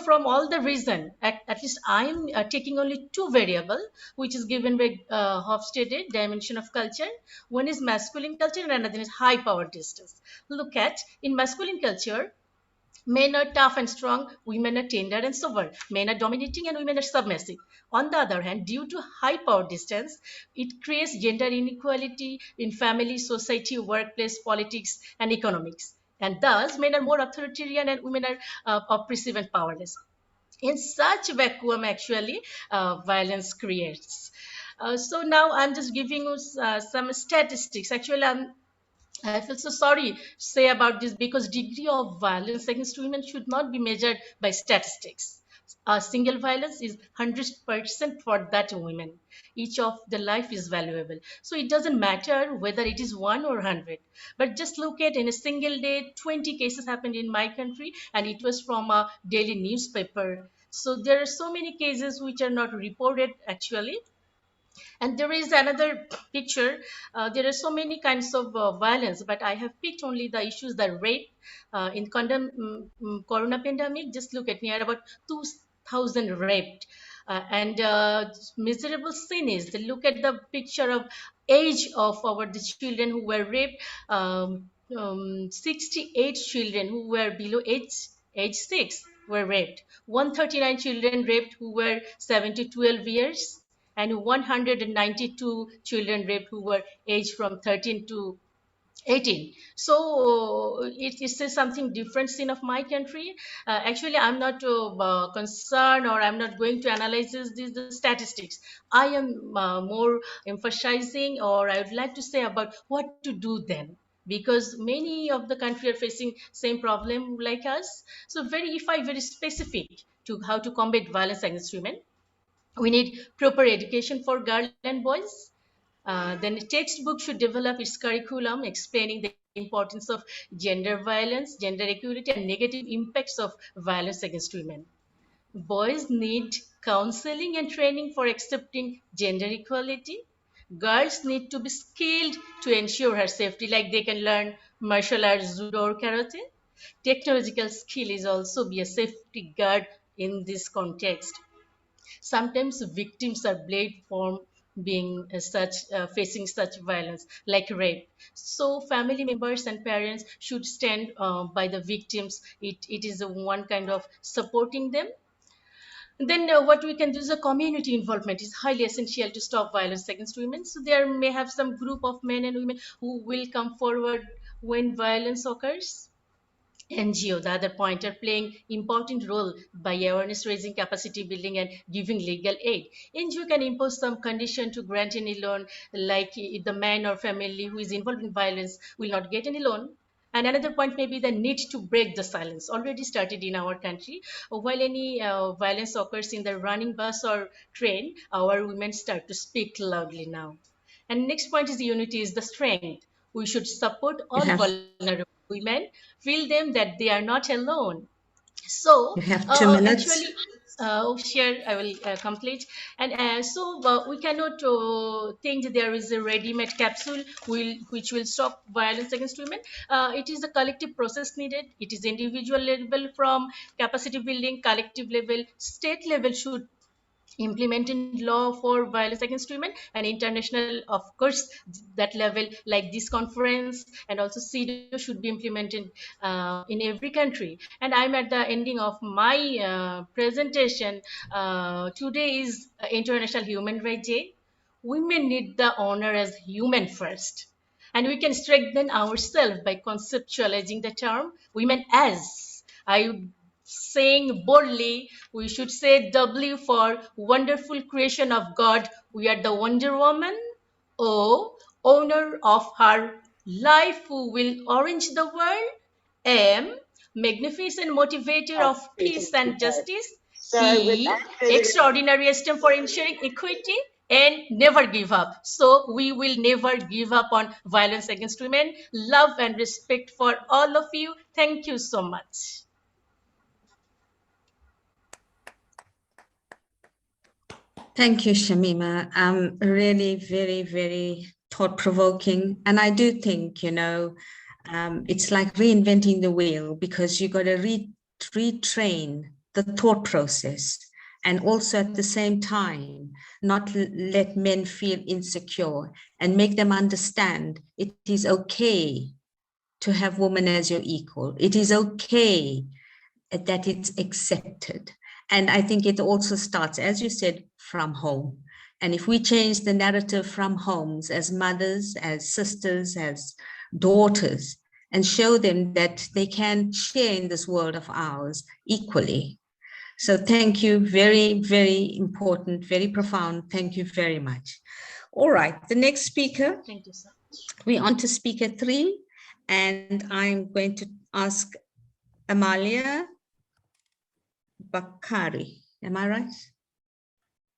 from all the reason, at least I'm taking only two variable, which is given by Hofstede dimension of culture. One is masculine culture and another is high power distance. Look at in masculine culture, men are tough and strong, women are tender and sober. Men are dominating and women are submissive. On the other hand, due to high power distance, it creates gender inequality in family, society, workplace, politics, and economics. And thus, men are more authoritarian and women are oppressive and powerless. In such vacuum, actually, violence creates. So now I'm just giving you some statistics. Actually, I feel so sorry to say about this because degree of violence against women should not be measured by statistics. Single violence is 100% for that women. Each of the life is valuable. So it doesn't matter whether it is 1 or 100. But just look at in a single day, 20 cases happened in my country and it was from a daily newspaper. So there are so many cases which are not reported actually. And there is another picture. There are so many kinds of violence, but I have picked only the issues that rape in corona pandemic. Just look at near about 2,000 raped. And miserable sin is they look at the picture of age of the children who were raped. 68 children who were below age 6 were raped. 139 children raped who were 7 to 12 years, and 192 children raped who were aged from 13 to 18. So it says something different in of my country. Actually, I'm not concerned or I'm not going to analyze the statistics. I am more emphasizing, or I would like to say about what to do then, because many of the country are facing same problem like us. So very specific to how to combat violence against women. We need proper education for girls and boys. Then a textbook should develop its curriculum explaining the importance of gender violence, gender equality, and negative impacts of violence against women. Boys need counseling and training for accepting gender equality. Girls need to be skilled to ensure her safety, like they can learn martial arts, judo, or karate. Technological skill is also be a safety guard in this context. Sometimes victims are blamed for being facing such violence like rape. So family members and parents should stand by the victims. It is one kind of supporting them. Then what we can do is a community involvement is highly essential to stop violence against women. So there may have some group of men and women who will come forward when violence occurs. NGO, the other point, are playing important role by awareness raising, capacity building, and giving legal aid. NGO can impose some condition to grant any loan, like if the man or family who is involved in violence will not get any loan. And another point may be the need to break the silence, already started in our country. While any violence occurs in the running bus or train, our women start to speak loudly now. And next point is unity is the strength. We should support all vulnerable women, feel them that they are not alone. So you have 2 minutes. actually, share, I will complete. And so we cannot think there is a ready-made capsule which will stop violence against women. It is a collective process needed. It is individual level from capacity building, collective level, state level should implementing law for violence against women, and international, of course, that level like this conference and also CEDAW should be implemented in every country. And I'm at the ending of my presentation. Today is International Human Rights Day. Women need the honor as human first, and we can strengthen ourselves by conceptualizing the term women as. I would saying boldly, we should say W for wonderful creation of God. We are the Wonder Woman. O, owner of her life who will orange the world. M, magnificent motivator of peace and justice. So E, extraordinary esteem for ensuring equity. And never give up. So we will never give up on violence against women. Love and respect for all of you. Thank you so much. Thank you, Shamima. Really very, very thought-provoking. And I do think, you know, it's like reinventing the wheel, because you got to retrain the thought process, and also at the same time, not let men feel insecure, and make them understand it is okay to have women as your equal. It is okay that it's accepted. And I think it also starts, as you said, from home. And if we change the narrative from homes, as mothers, as sisters, as daughters, and show them that they can share in this world of ours equally. So thank you, very, very important, very profound. Thank you very much. All right, the next speaker. Thank you so much. We're on to speaker 3, and I'm going to ask Amalia Bakari. Am I right?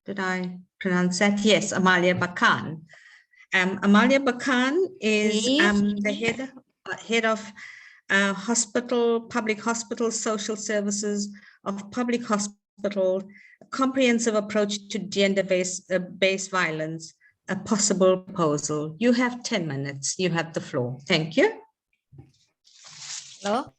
Did I pronounce that? Yes, Amalia Bakan. Amalia Bakan is the head of public hospital social services of public hospital, a comprehensive approach to gender-based violence, a possible proposal. You have 10 minutes. You have the floor. Thank you. Hello.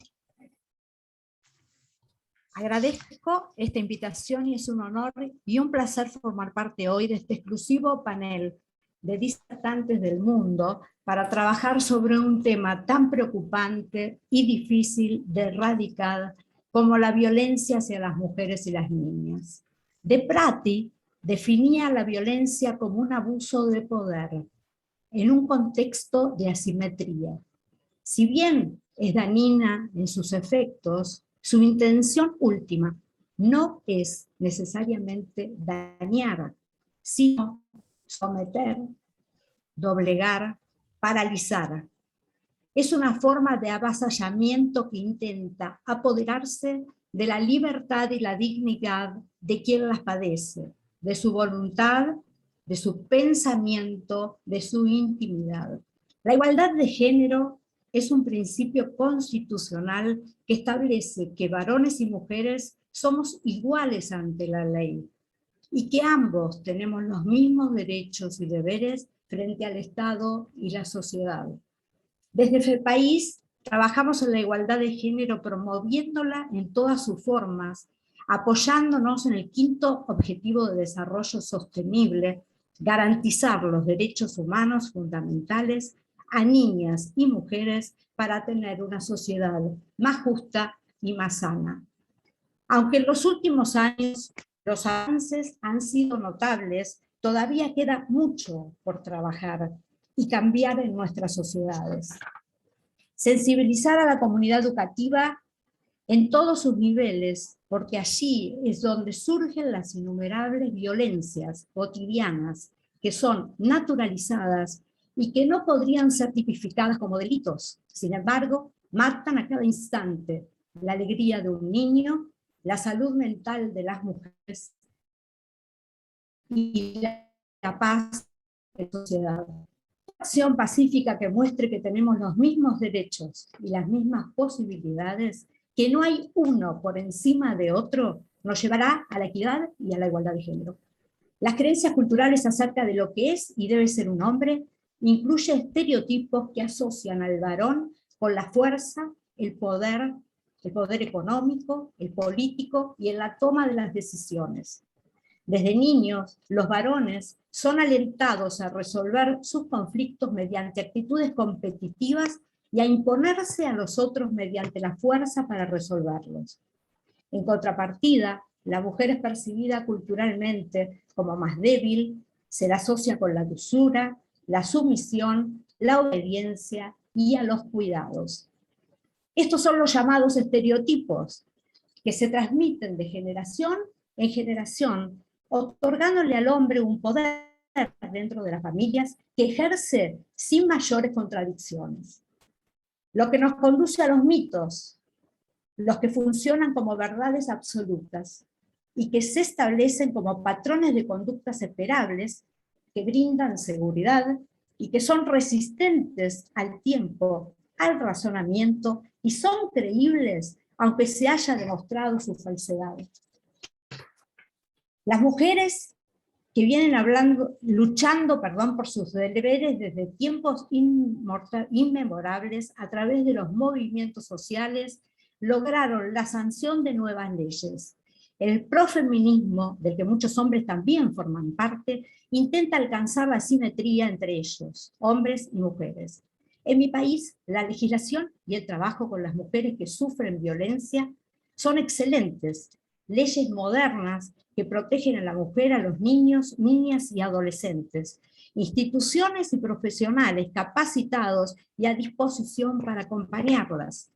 Agradezco esta invitación y es un honor y un placer formar parte hoy de este exclusivo panel de disertantes del mundo para trabajar sobre un tema tan preocupante y difícil de erradicar como la violencia hacia las mujeres y las niñas. De Prati definía la violencia como un abuso de poder en un contexto de asimetría. Si bien es dañina en sus efectos, su intención última no es necesariamente dañar, sino someter, doblegar, paralizar. Es una forma de avasallamiento que intenta apoderarse de la libertad y la dignidad de quien las padece, de su voluntad, de su pensamiento, de su intimidad. La igualdad de género es un principio constitucional que establece que varones y mujeres somos iguales ante la ley y que ambos tenemos los mismos derechos y deberes frente al Estado y la sociedad. Desde FEPAIS trabajamos en la igualdad de género promoviéndola en todas sus formas, apoyándonos en el 5º Objetivo de Desarrollo Sostenible, garantizar los derechos humanos fundamentales a niñas y mujeres para tener una sociedad más justa y más sana. Aunque en los últimos años los avances han sido notables, todavía queda mucho por trabajar y cambiar en nuestras sociedades. Sensibilizar a la comunidad educativa en todos sus niveles, porque allí es donde surgen las innumerables violencias cotidianas que son naturalizadas y que no podrían ser tipificadas como delitos. Sin embargo, matan a cada instante la alegría de un niño, la salud mental de las mujeres y la paz de la sociedad. Acción pacífica que muestre que tenemos los mismos derechos y las mismas posibilidades, que no hay uno por encima de otro, Nos llevará a la equidad y a la igualdad de género. Las creencias culturales acerca de lo que es y debe ser un hombre incluye estereotipos que asocian al varón con la fuerza, el poder económico, el político y en la toma de las decisiones. Desde niños, los varones son alentados a resolver sus conflictos mediante actitudes competitivas y a imponerse a los otros mediante la fuerza para resolverlos. En contrapartida, la mujer es percibida culturalmente como más débil, se la asocia con la dulzura, la sumisión, la obediencia y a los cuidados. Estos son los llamados estereotipos, que se transmiten de generación en generación, otorgándole al hombre un poder dentro de las familias que ejerce sin mayores contradicciones. Lo que nos conduce a los mitos, los que funcionan como verdades absolutas y que se establecen como patrones de conductas esperables que brindan seguridad y que son resistentes al tiempo, al razonamiento y son creíbles aunque se haya demostrado su falsedad. Las mujeres que vienen luchando por sus deberes desde tiempos inmemorables a través de los movimientos sociales, lograron la sanción de nuevas leyes. El profeminismo, del que muchos hombres también forman parte, intenta alcanzar la simetría entre ellos, hombres y mujeres. En mi país, la legislación y el trabajo con las mujeres que sufren violencia son excelentes. Leyes modernas que protegen a la mujer, a los niños, niñas y adolescentes. Instituciones y profesionales capacitados y a disposición para acompañarlas.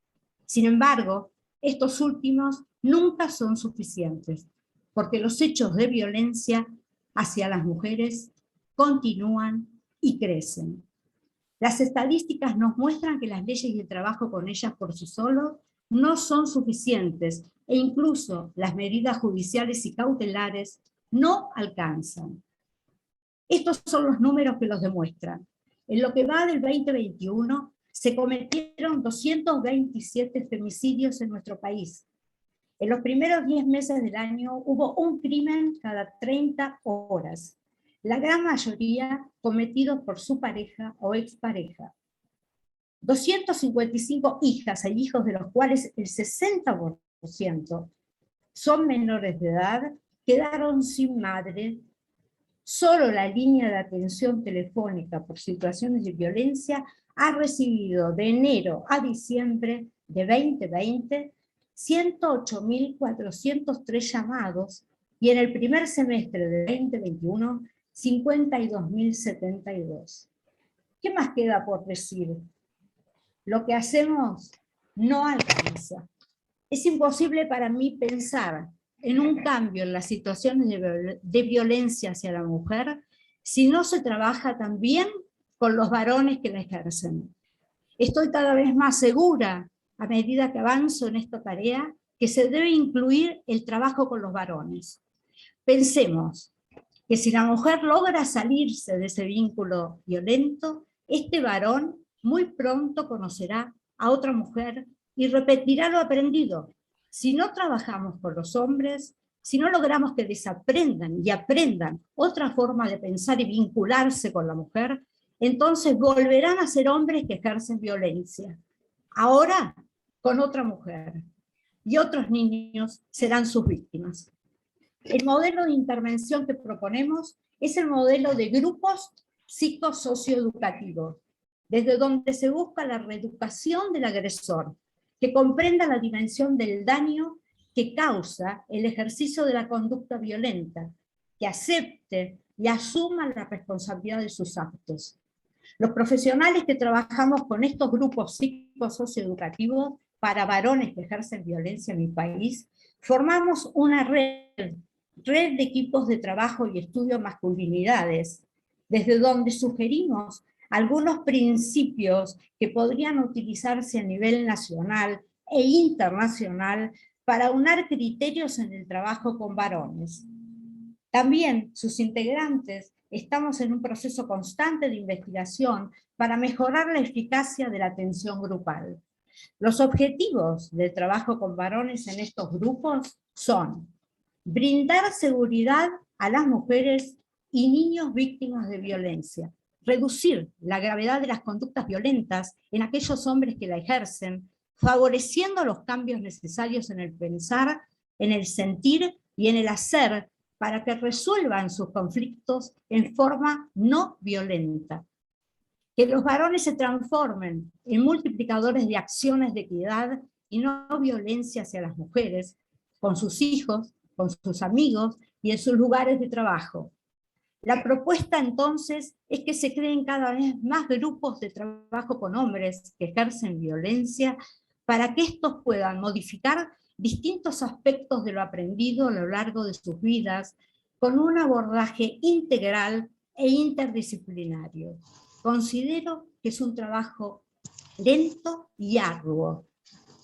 Sin embargo, estos últimos nunca son suficientes, porque los hechos de violencia hacia las mujeres continúan y crecen. Las estadísticas nos muestran que las leyes y el trabajo con ellas por sí solos no son suficientes, e incluso las medidas judiciales y cautelares no alcanzan. Estos son los números que los demuestran. En lo que va del 2021, se cometieron 227 femicidios en nuestro país. En los primeros 10 meses del año hubo un crimen cada 30 horas, la gran mayoría cometidos por su pareja o expareja. 255 hijas e hijos, de los cuales el 60% son menores de edad, quedaron sin madre. Solo la línea de atención telefónica por situaciones de violencia ha recibido de enero a diciembre de 2020 108.403 llamados y en el primer semestre de 2021 52.072. ¿Qué más queda por decir? Lo que hacemos no alcanza. Es imposible para mí pensar en un cambio en las situaciones de violencia hacia la mujer si no se trabaja también con los varones que la ejercen. Estoy cada vez más segura, a medida que avanzo en esta tarea, que se debe incluir el trabajo con los varones. Pensemos que si la mujer logra salirse de ese vínculo violento, este varón muy pronto conocerá a otra mujer y repetirá lo aprendido. Si no trabajamos con los hombres, si no logramos que desaprendan y aprendan otra forma de pensar y vincularse con la mujer, entonces volverán a ser hombres que ejercen violencia. Ahora con otra mujer, y otros niños serán sus víctimas. El modelo de intervención que proponemos es el modelo de grupos psicosocioeducativos, desde donde se busca la reeducación del agresor, que comprenda la dimensión del daño que causa el ejercicio de la conducta violenta, que acepte y asuma la responsabilidad de sus actos. Los profesionales que trabajamos con estos grupos psicosocioeducativos para varones que ejercen violencia en mi país, formamos una red de equipos de trabajo y estudio masculinidades, desde donde sugerimos algunos principios que podrían utilizarse a nivel nacional e internacional para aunar criterios en el trabajo con varones. También sus integrantes estamos en un proceso constante de investigación para mejorar la eficacia de la atención grupal. Los objetivos del trabajo con varones en estos grupos son brindar seguridad a las mujeres y niños víctimas de violencia, reducir la gravedad de las conductas violentas en aquellos hombres que la ejercen, favoreciendo los cambios necesarios en el pensar, en el sentir y en el hacer para que resuelvan sus conflictos en forma no violenta. Que los varones se transformen en multiplicadores de acciones de equidad y no violencia hacia las mujeres, con sus hijos, con sus amigos y en sus lugares de trabajo. La propuesta entonces es que se creen cada vez más grupos de trabajo con hombres que ejercen violencia para que estos puedan modificar distintos aspectos de lo aprendido a lo largo de sus vidas con un abordaje integral e interdisciplinario. Considero que es un trabajo lento y arduo,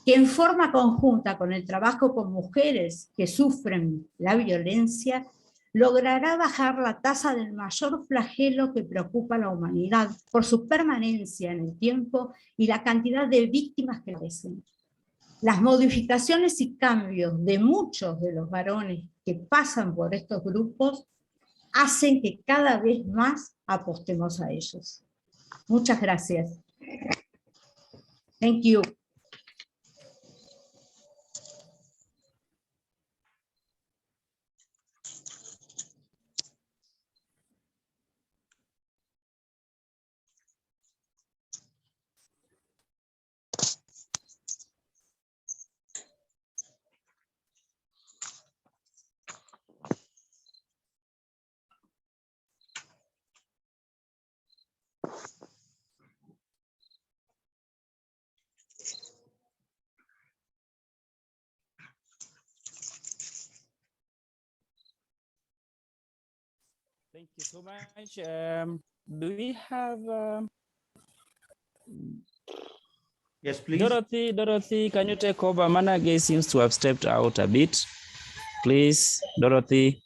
que en forma conjunta con el trabajo con mujeres que sufren la violencia, logrará bajar la tasa del mayor flagelo que preocupa a la humanidad por su permanencia en el tiempo y la cantidad de víctimas que merecen. Las modificaciones y cambios de muchos de los varones que pasan por estos grupos hacen que cada vez más apostemos a ellos. Muchas gracias. Thank you. Thank you so much. Do we have Yes, please. Dorothy, can you take over? Manage seems to have stepped out a bit. Please, Dorothy.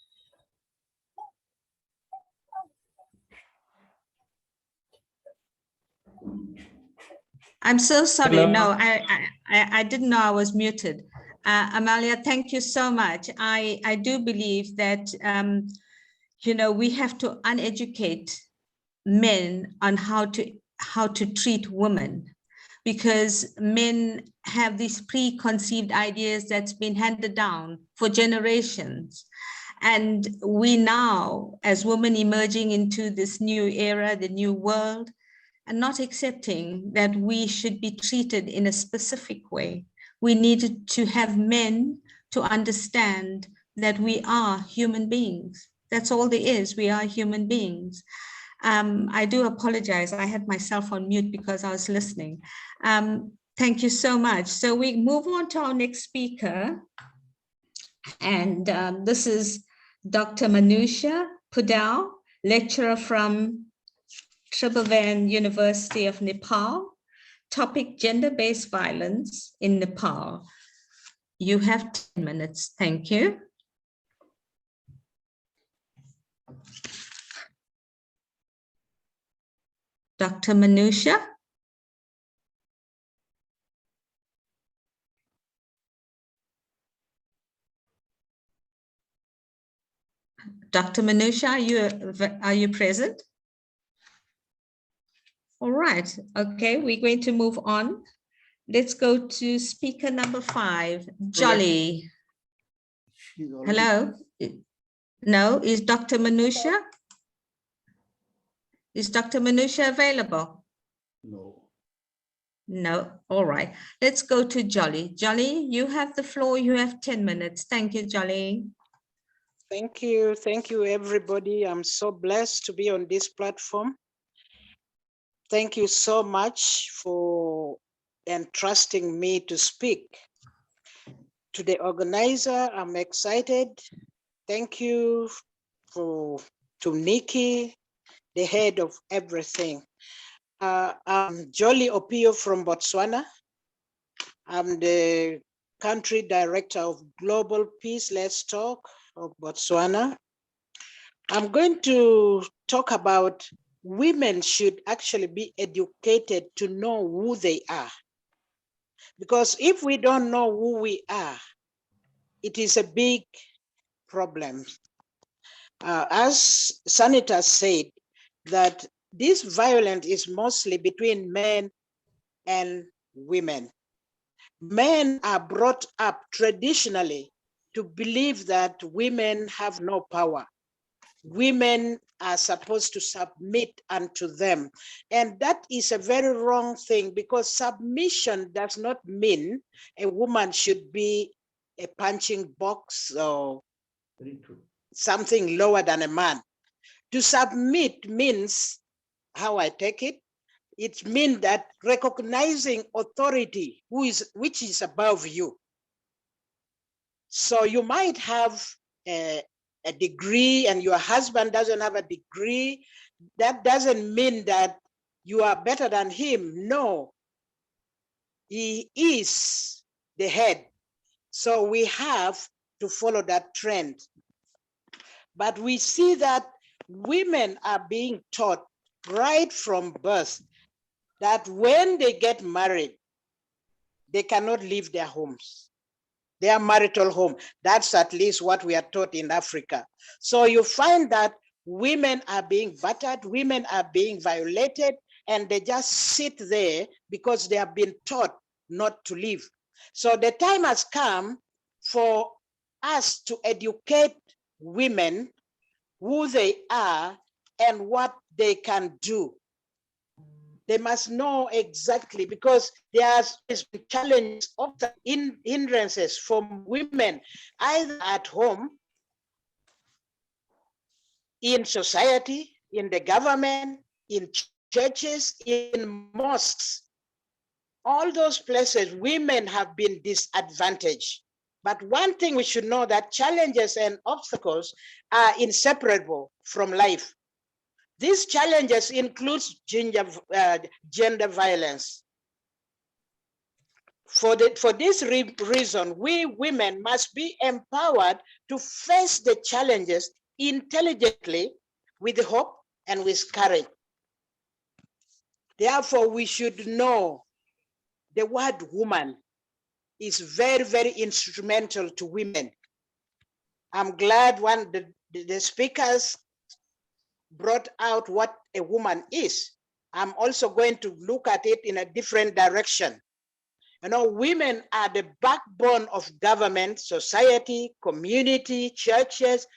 I'm so sorry. Hello. No, I didn't know I was muted. Amalia, thank you so much. I do believe that, we have to uneducate men on how to treat women, because men have these preconceived ideas that's been handed down for generations. And we now, as women emerging into this new era, the new world, and not accepting that we should be treated in a specific way. We needed to have men to understand that we are human beings. That's all there is. We are human beings. I do apologize. I had myself on mute because I was listening. Thank you so much. So we move on to our next speaker. And this is Dr. Manusha Pudal, lecturer from Tribhuvan University of Nepal. Topic: gender-based violence in Nepal. You have 10 minutes. Thank you. Dr. Manusha. Dr. Manusha, are you present? All right, okay, we're going to move on. Let's go to speaker number 5, Jolly. Hello? No, is Dr. Manusha? Is Dr. Manusha available? No. No, all right. Let's go to Jolly. Jolly, you have the floor. You have 10 minutes. Thank you, Jolly. Thank you. Thank you, everybody. I'm so blessed to be on this platform. Thank you so much for entrusting me to speak. To the organizer, I'm excited. Thank you to Nikki, the head of everything. I'm Jolly Opio from Botswana. I'm the country director of Global Peace Let's Talk of Botswana. I'm going to talk about women should actually be educated to know who they are. Because if we don't know who we are, it is a big problems. As Senator said, that this violence is mostly between men and women. Men are brought up traditionally to believe that women have no power. Women are supposed to submit unto them. And that is a very wrong thing, because submission does not mean a woman should be a punching box or something lower than a man. To submit means, how I take it, it means that recognizing authority which is above you. So you might have a degree and your husband doesn't have a degree. That doesn't mean that you are better than him. No, he is the head. So we have to follow that trend. But we see that women are being taught right from birth that when they get married, they cannot leave their homes, their marital home. That's at least what we are taught in Africa. So you find that women are being battered, women are being violated, and they just sit there because they have been taught not to leave. So the time has come for us to educate women who they are and what they can do. They must know exactly, because there is challenges, often hindrances from women, either at home, in society, in the government, in churches, in mosques. All those places, women have been disadvantaged. But one thing we should know, that challenges and obstacles are inseparable from life. These challenges include gender violence. For this reason, we women must be empowered to face the challenges intelligently, with hope and with courage. Therefore, we should know the word woman is very, very instrumental to women. I'm glad the speakers brought out what a woman is. I'm also going to look at it in a different direction. You know, women are the backbone of government, society, community, churches,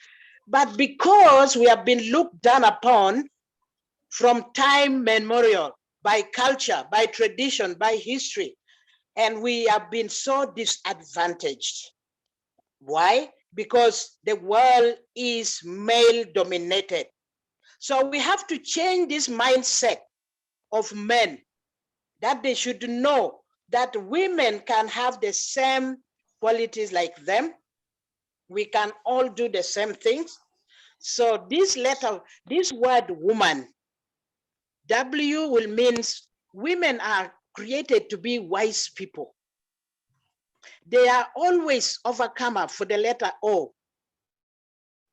but because we have been looked down upon from time memorial, by culture, by tradition, by history, and we have been so disadvantaged. Why? Because the world is male dominated. So we have to change this mindset of men, that they should know that women can have the same qualities like them. We can all do the same things. So this word woman, W will means women are created to be wise people. They are always overcomer for the letter O.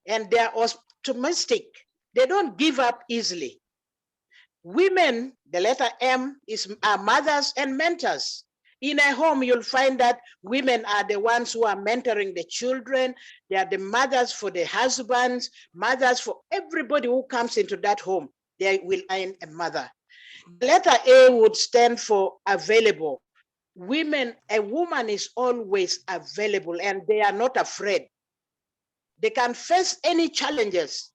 And they are optimistic. They don't give up easily. Women, the letter M, are mothers and mentors. In a home, you'll find that women are the ones who are mentoring the children. They are the mothers for the husbands, mothers for everybody who comes into that home. They will find a mother. The letter A would stand for available. A woman is always available, and they are not afraid. They can face any challenges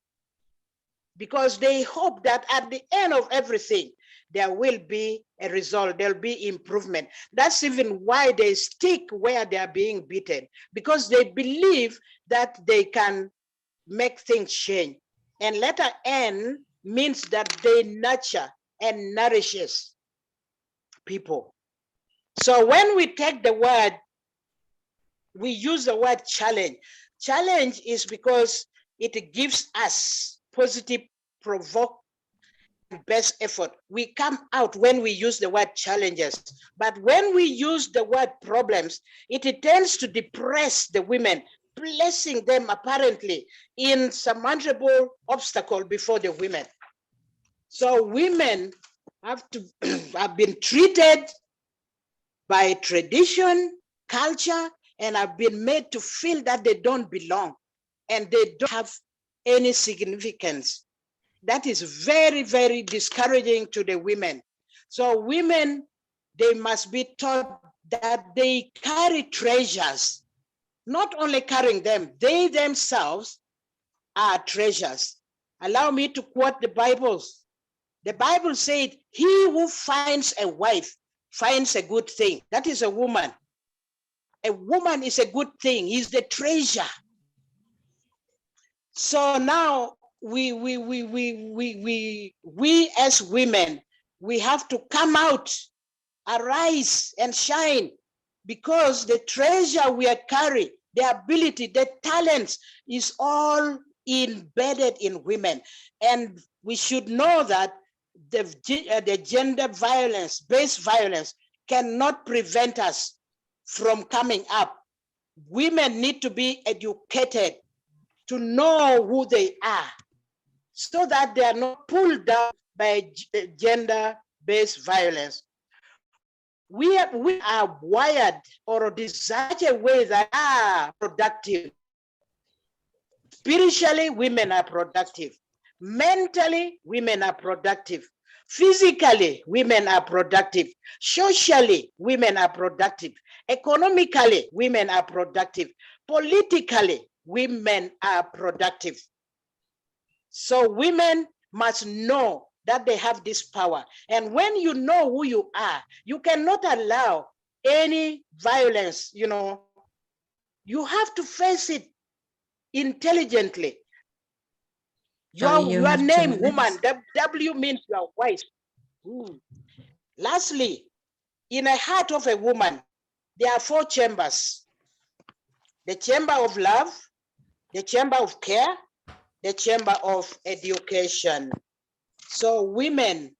because they hope that at the end of everything, there will be a result, there'll be improvement. That's even why they stick where they are being beaten, because they believe that they can make things change. And letter N means that they nurture and nourishes people. So when we take the word, we use the word challenge. Challenge is because it gives us positive, provoke, best effort. We come out when we use the word challenges. But when we use the word problems, it tends to depress the women, placing them apparently in surmountable obstacle before the women. So women have been treated by tradition, culture, and have been made to feel that they don't belong. and they don't have any significance. That is very, very discouraging to the women. So women, they must be taught that they carry treasures, not only carrying them, they themselves are treasures. Allow me to quote the Bible. The Bible said, he who finds a wife finds a good thing. That is a woman. A woman is a good thing, is the treasure. So now we as women, we have to come out, arise and shine, because the treasure we are carrying, the ability, the talents is all embedded in women. And we should know that the gender violence, based violence, cannot prevent us from coming up. Women need to be educated to know who they are, so that they are not pulled down by gender-based violence. We are wired or designed a way that are productive. Spiritually, women are productive. Mentally, women are productive. Physically, women are productive. Socially, women are productive. Economically, women are productive. Politically, women are productive. So women must know that they have this power. And when you know who you are, you cannot allow any violence, you know. You have to face it intelligently. Your name, woman, W means you are wise. Lastly, in the heart of a woman, there are 4 chambers. The chamber of love, the chamber of care, the chamber of education. So women,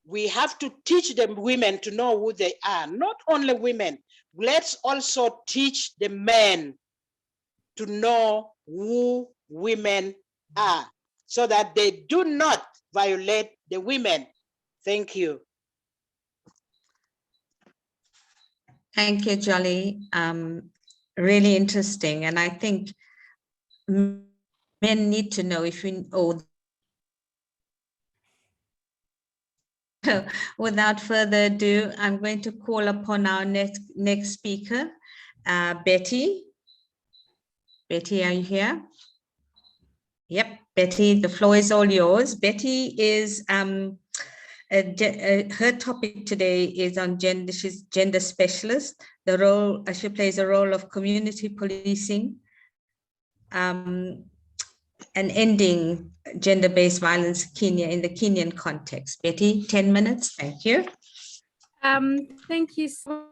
we have to teach the women to know who they are. Not only women, let's also teach the men to know who women are, so that they do not violate the women. Thank you. Thank you, Jolly. Really interesting. And I think men need to know, if we, without further ado, I'm going to call upon our next speaker, Betty. Betty, are you here? Yep, Betty, the floor is all yours. Betty is, her topic today is on gender. She's gender specialist. The role, she plays a role of community policing and ending gender-based violence in Kenya, in the Kenyan context. Betty, 10 minutes, thank you. Thank you so much.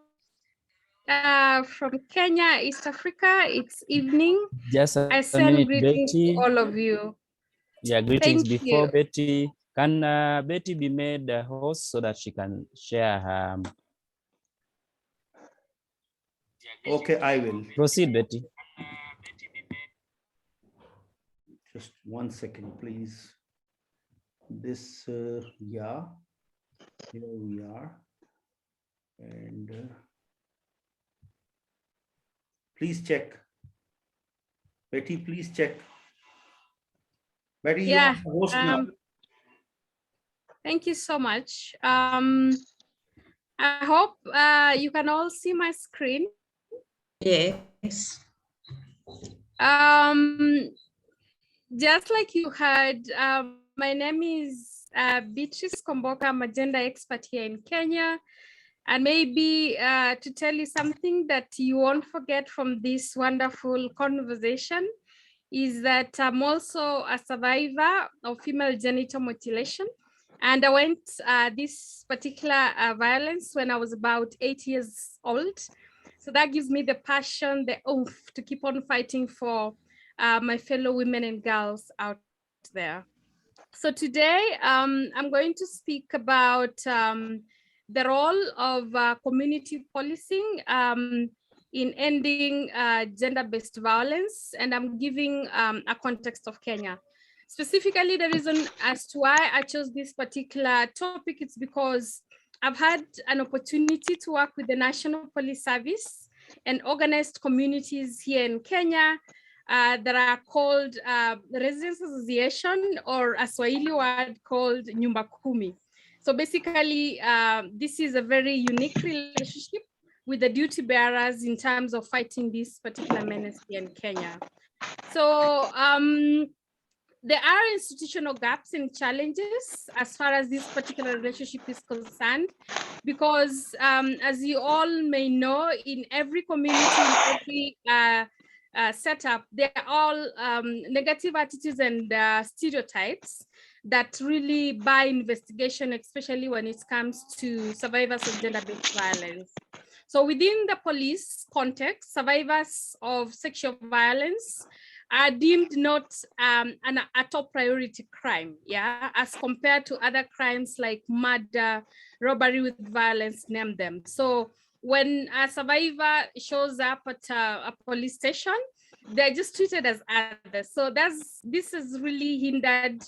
From Kenya, East Africa, it's evening. Just a I send minute, greetings Betty. to all of you. Yeah, greetings. Thank Before you. Betty, can Betty be made the host so that she can share her? Okay, I will. Proceed, Betty. Just 1 second, please. This, yeah, here we are. And please check. Betty, please check. Betty, Yeah, you are the host now. thank you so much. I hope you can all see my screen. Yes. Just like you heard, my name is Beatrice Komboka. I'm a gender expert here in Kenya. And maybe to tell you something that you won't forget from this wonderful conversation is that I'm also a survivor of female genital mutilation. And I went this particular violence when I was about 8 years old. So that gives me the passion, the oomph to keep on fighting for my fellow women and girls out there. So today I'm going to speak about the role of community policing in ending gender-based violence, and I'm giving a context of Kenya. Specifically, the reason as to why I chose this particular topic is because I've had an opportunity to work with the National Police Service and organized communities here in Kenya that are called residence association, or a Swahili word called nyumba kumi. So basically, this is a very unique relationship with the duty bearers in terms of fighting this particular menace here in Kenya. So there are institutional gaps and challenges as far as this particular relationship is concerned, because as you all may know, in every community, in every setup, there are all negative attitudes and stereotypes that really bar investigation, especially when it comes to survivors of gender-based violence. So within the police context, survivors of sexual violence are deemed not a top priority crime, yeah, as compared to other crimes like murder, robbery with violence, name them. So when a survivor shows up at a police station, they're just treated as others. So this is really hindered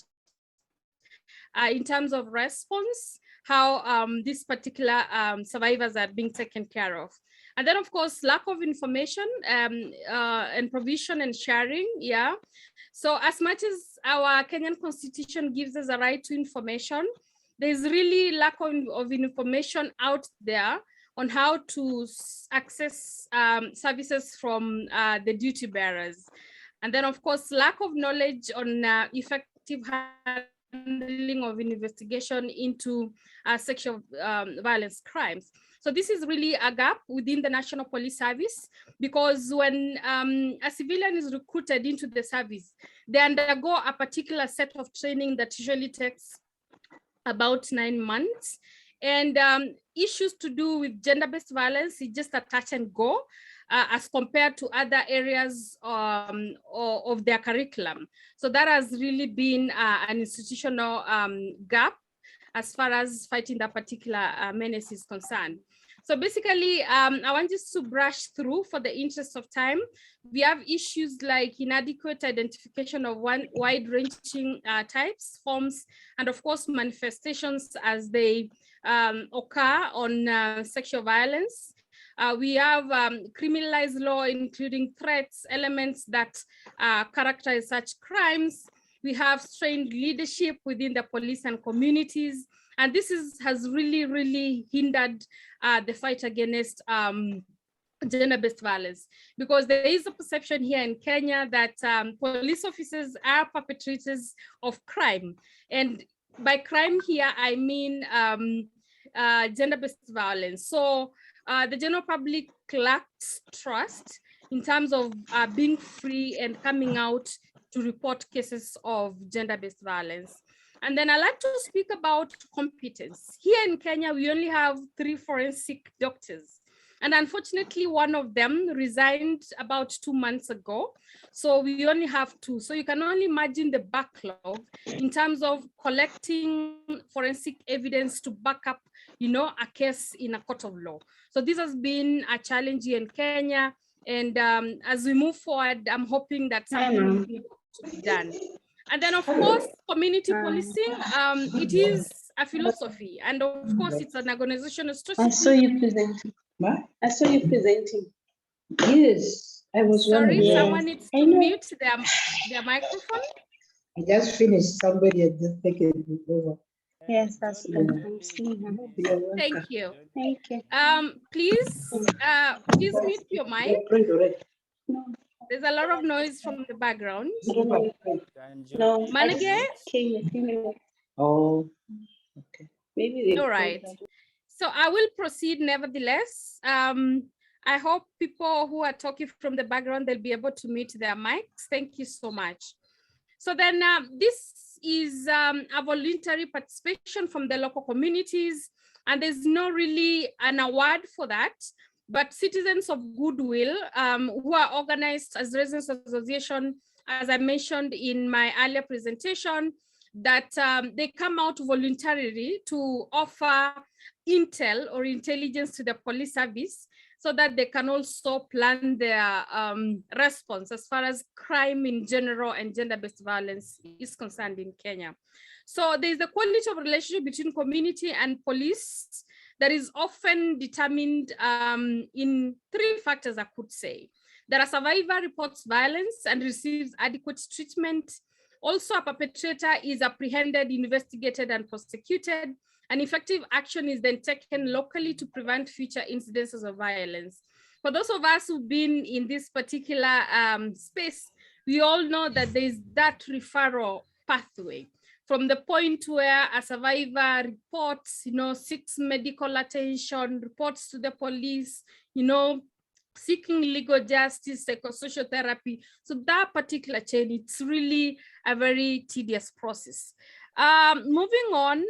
in terms of response, how these particular survivors are being taken care of. And then of course, lack of information and provision and sharing, yeah. So as much as our Kenyan constitution gives us a right to information, there's really lack of information out there on how to access services from the duty bearers. And then of course, lack of knowledge on effective handling of investigation into sexual violence crimes. So this is really a gap within the National Police Service, because when a civilian is recruited into the service, they undergo a particular set of training that usually takes about 9 months. And issues to do with gender-based violence is just a touch and go as compared to other areas of their curriculum. So that has really been an institutional gap as far as fighting that particular menace is concerned. So basically, I want just to brush through for the interest of time. We have issues like inadequate identification of wide-ranging types, forms, and of course, manifestations as they occur on sexual violence. We have criminalized law, including threats, elements that characterize such crimes. We have strained leadership within the police and communities. And this has really, really hindered the fight against gender-based violence, because there is a perception here in Kenya that police officers are perpetrators of crime. And by crime here, I mean gender-based violence. So the general public lacks trust in terms of being free and coming out to report cases of gender-based violence. And then I'd like to speak about competence. Here in Kenya, we only have 3 forensic doctors. And unfortunately, one of them resigned about 2 months ago. So we only have 2. So you can only imagine the backlog in terms of collecting forensic evidence to back up, you know, a case in a court of law. So this has been a challenge here in Kenya. And as we move forward, I'm hoping that something will be done. And then, of course, community policing, it is a philosophy. And of course, it's an organizational strategy. I saw you presenting. What? I saw you presenting. Yes, I was Sorry, wondering. someone needs to mute their microphone. I just finished. Somebody had just taken it over. Yes, that's good. I'm seeing her. Thank you. Thank you. Please mute your mic. There's a lot of noise from the background. No. Manage? Oh, okay. Maybe. All right. So I will proceed nevertheless. I hope people who are talking from the background, they'll be able to mute their mics. Thank you so much. So then this is a voluntary participation from the local communities, and there's no really an award for that. But citizens of goodwill who are organized as residents association, as I mentioned in my earlier presentation, that they come out voluntarily to offer intel or intelligence to the police service so that they can also plan their response as far as crime in general and gender-based violence is concerned in Kenya. So there's the quality of relationship between community and police that is often determined in 3 factors, I could say. that a survivor reports violence and receives adequate treatment. Also, a perpetrator is apprehended, investigated, and prosecuted. And effective action is then taken locally to prevent future incidences of violence. For those of us who've been in this particular space, we all know that there's that referral pathway from the point where a survivor reports, seeks medical attention, reports to the police, seeking legal justice, psychosocial therapy. So that particular chain, it's really a very tedious process. Moving on,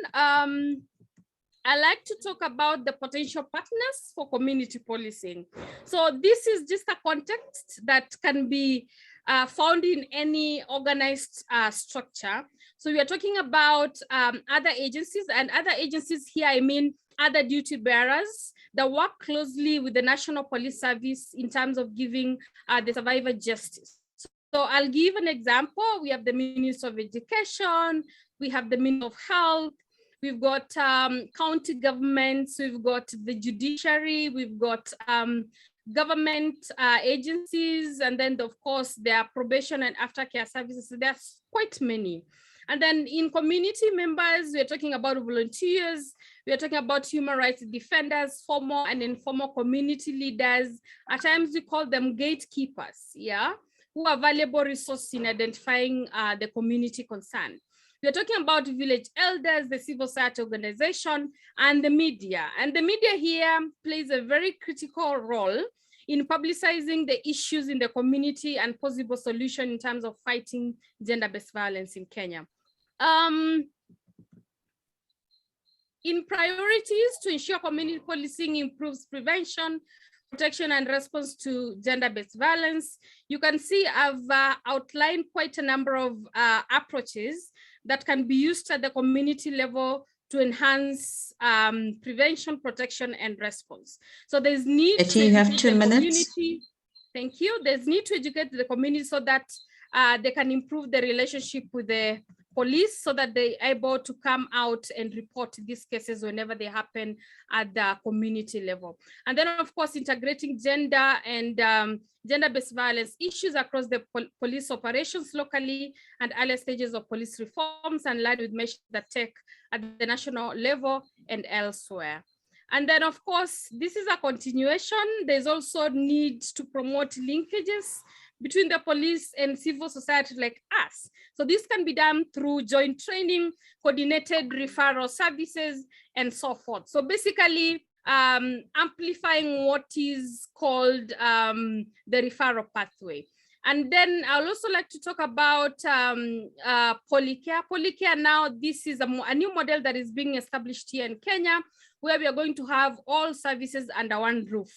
I like to talk about the potential partners for community policing. So this is just a context that can be found in any organized structure. So we are talking about other agencies, and other agencies here, I mean other duty bearers that work closely with the National Police Service in terms of giving the survivor justice. So I'll give an example. We have the Ministry of Education, we have the Ministry of Health, we've got county governments, we've got the judiciary, we've got government agencies, and then of course there are probation and aftercare services. So there's quite many. And then in community members, we're talking about volunteers, we're talking about human rights defenders, formal and informal community leaders. At times we call them gatekeepers, who are valuable resources in identifying the community concern. We're talking about village elders, the civil society organization, and the media. And the media here plays a very critical role in publicizing the issues in the community and possible solution in terms of fighting gender-based violence in Kenya. In priorities to ensure community policing improves prevention, protection, and response to gender-based violence, you can see I've outlined quite a number of approaches that can be used at the community level to enhance prevention, protection, and response. So there's need to you have 2 minutes. Community. Thank you. There's need to educate the community so that they can improve the relationship with the police, so that they're able to come out and report these cases whenever they happen at the community level. And then of course, integrating gender and gender-based violence issues across the police operations locally and early stages of police reforms, and led with measures that take at the national level and elsewhere. And then of course, this is a continuation. There's also need to promote linkages between the police and civil society like us. So this can be done through joint training, coordinated referral services, and so forth. So basically, amplifying what is called the referral pathway. And then I'll also like to talk about Polycare. Polycare now, this is a new model that is being established here in Kenya, where we are going to have all services under one roof.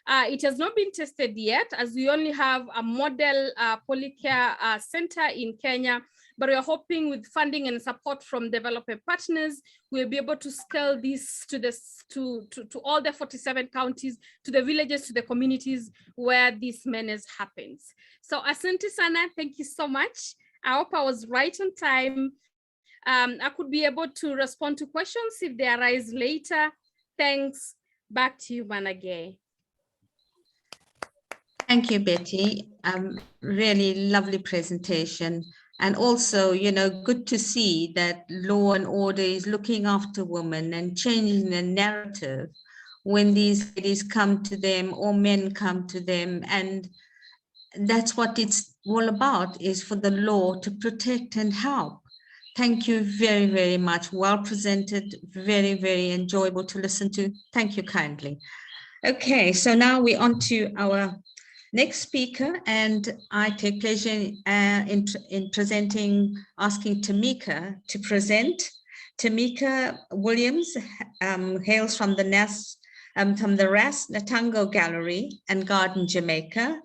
It has not been tested yet, as we only have a model Polycare center in Kenya, but we are hoping with funding and support from developer partners, we'll be able to scale this to all the 47 counties, to the villages, to the communities where this menace happens. So asante sana, thank you so much. I hope I was right on time. I could be able to respond to questions if they arise later. Thanks. Back to you, Manage. Thank you, Betty. Really lovely presentation. And also, good to see that law and order is looking after women and changing the narrative when these ladies come to them or men come to them. And that's what it's all about, is for the law to protect and help. Thank you very, very much. Well presented, very, very enjoyable to listen to. Thank you kindly. Okay, so now we're on to our next speaker, and I take pleasure in presenting, asking Tamika to present. Tamika Williams hails from the Ras Natango Gallery and Garden, Jamaica.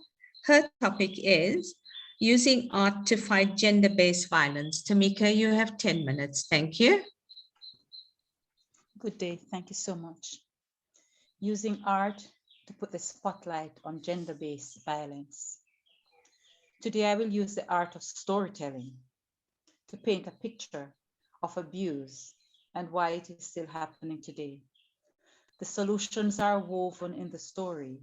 Her topic is using art to fight gender-based violence. Tamika, you have 10 minutes. Thank you. Good day. Thank you so much. Using art to put the spotlight on gender-based violence. Today, I will use the art of storytelling to paint a picture of abuse and why it is still happening today. The solutions are woven in the story,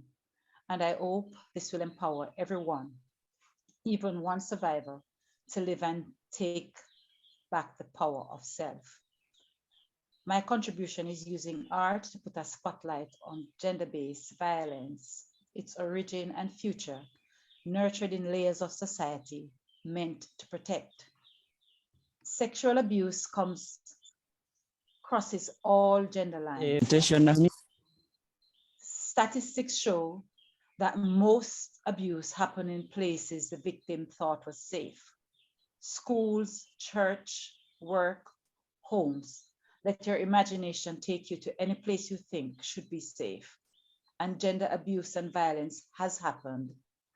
and I hope this will empower everyone, even one survivor, to live and take back the power of self. My contribution is using art to put a spotlight on gender-based violence, its origin and future, nurtured in layers of society meant to protect. Sexual abuse crosses all gender lines. Statistics show that most abuse happened in places the victim thought was safe. Schools, church, work, homes. Let your imagination take you to any place you think should be safe. And gender abuse and violence has happened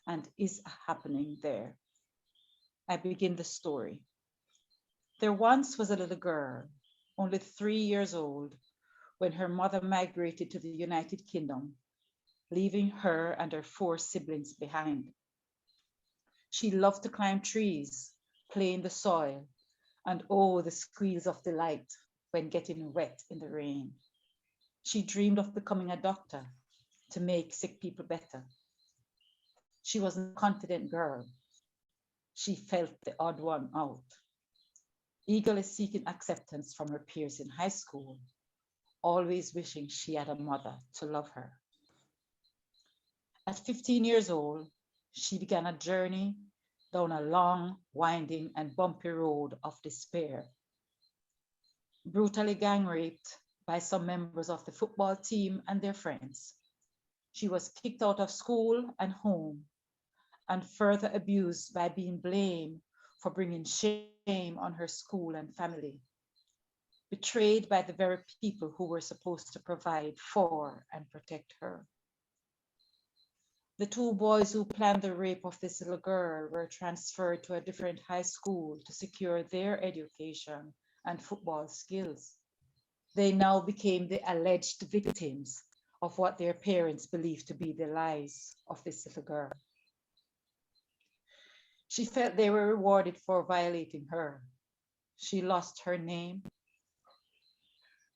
and is happening there. I begin the story. There once was a little girl, only 3 years old, when her mother migrated to the United Kingdom, leaving her and her 4 siblings behind. She loved to climb trees, play in the soil, and oh, the squeals of delight when getting wet in the rain. She dreamed of becoming a doctor to make sick people better. She was a confident girl. She felt the odd one out, eagerly seeking acceptance from her peers in high school, always wishing she had a mother to love her. At 15 years old, she began a journey down a long, winding, and bumpy road of despair. Brutally gang raped by some members of the football team and their friends. She was kicked out of school and home, and further abused by being blamed for bringing shame on her school and family. Betrayed by the very people who were supposed to provide for and protect her. The 2 boys who planned the rape of this little girl were transferred to a different high school to secure their education and football skills. They now became the alleged victims of what their parents believed to be the lies of this little girl. She felt they were rewarded for violating her. She lost her name,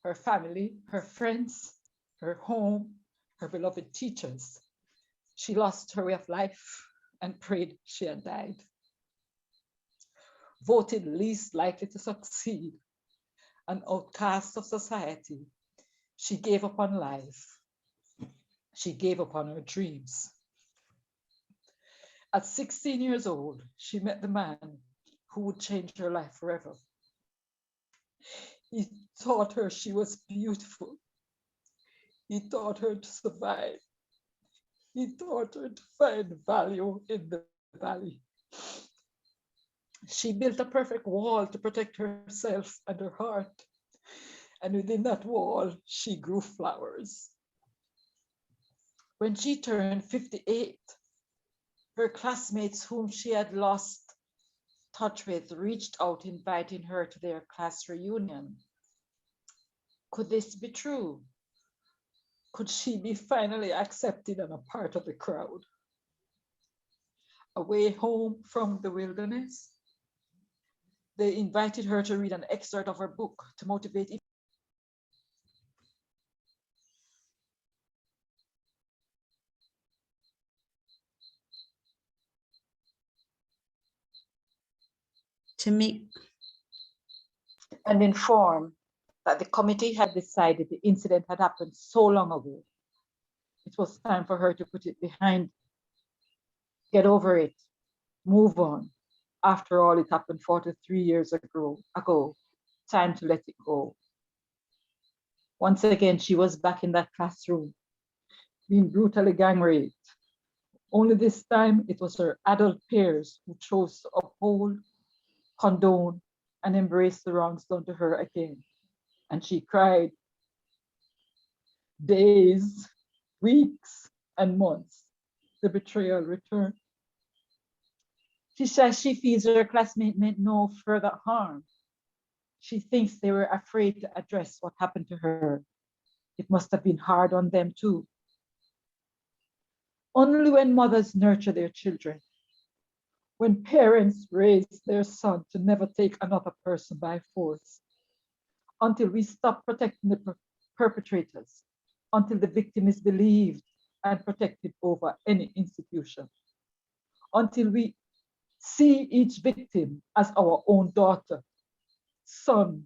her family, her friends, her home, her beloved teachers. She lost her way of life and prayed she had died. Voted least likely to succeed, an outcast of society, she gave up on life. She gave up on her dreams. At 16 years old, she met the man who would change her life forever. He taught her she was beautiful. He taught her to survive. He taught her to find value in the valley. She built a perfect wall to protect herself and her heart. And within that wall, she grew flowers. When she turned 58, her classmates whom she had lost touch with reached out, inviting her to their class reunion. Could this be true? Could she be finally accepted and a part of the crowd? Away home from the wilderness, they invited her to read an excerpt of her book to motivate. And inform that the committee had decided the incident had happened so long ago. It was time for her to put it behind, get over it, move on. After all, it happened 43 years ago. Time to let it go. Once again, she was back in that classroom, being brutally gang raped. Only this time, it was her adult peers who chose to uphold, condone, and embrace the wrongs done to her again. And she cried. Days, weeks, and months, the betrayal returned. She says she feels her classmate meant no further harm. She thinks they were afraid to address what happened to her. It must have been hard on them too. Only when mothers nurture their children, when parents raise their son to never take another person by force, until we stop protecting the perpetrators, until the victim is believed and protected over any institution. Until we see each victim as our own daughter, son,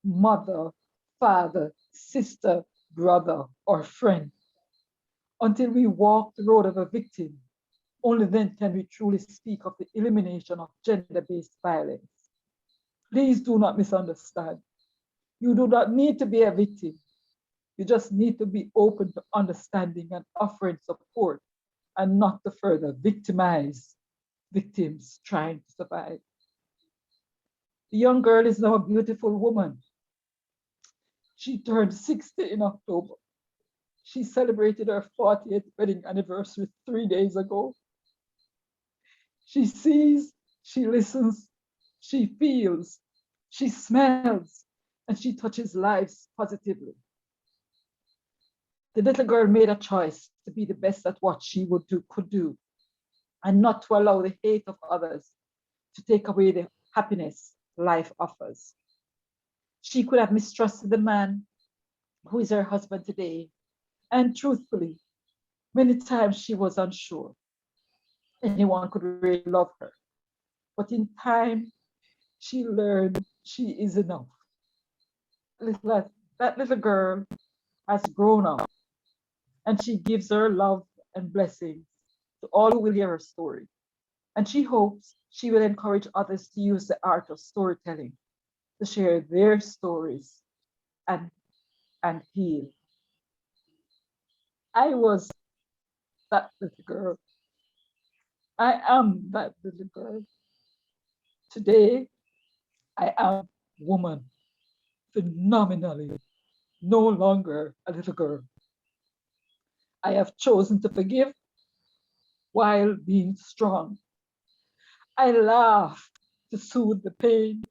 mother, father, sister, brother, or friend. Until we walk the road of a victim, only then can we truly speak of the elimination of gender-based violence. Please do not misunderstand. You do not need to be a victim. You just need to be open to understanding and offering support, and not to further victimize victims trying to survive. The young girl is now a beautiful woman. She turned 60 in October. She celebrated her 40th wedding anniversary 3 days ago. She sees, she listens, she feels, she smells, and she touches lives positively. The little girl made a choice to be the best at what she could do, and not to allow the hate of others to take away the happiness life offers. She could have mistrusted the man who is her husband today, and truthfully, many times she was unsure anyone could really love her. But in time, she learned she is enough. That little girl has grown up, and she gives her love and blessings to all who will hear her story. And she hopes she will encourage others to use the art of storytelling to share their stories and heal. I was that little girl. I am that little girl. Today, I am woman, phenomenally, no longer a little girl. I have chosen to forgive while being strong. I laugh to soothe the pain.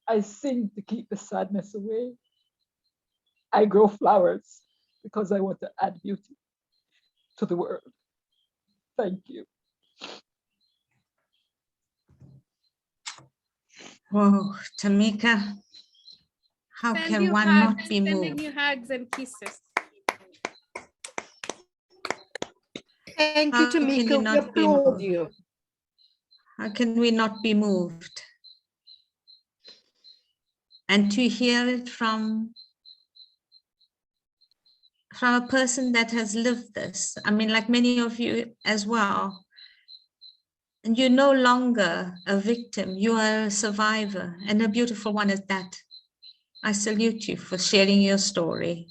I sing to keep the sadness away. I grow flowers because I want to add beauty to the world. Thank you. Whoa, Tamika, how Send can you one hugs, not be sending moved? you hugs and kisses. Thank How you, can Tamika. you We not be applaud moved? you. How can we not be moved? And to hear it from a person that has lived this, I mean, like many of you as well, and you're no longer a victim, you are a survivor, and a beautiful one at that. I salute you for sharing your story.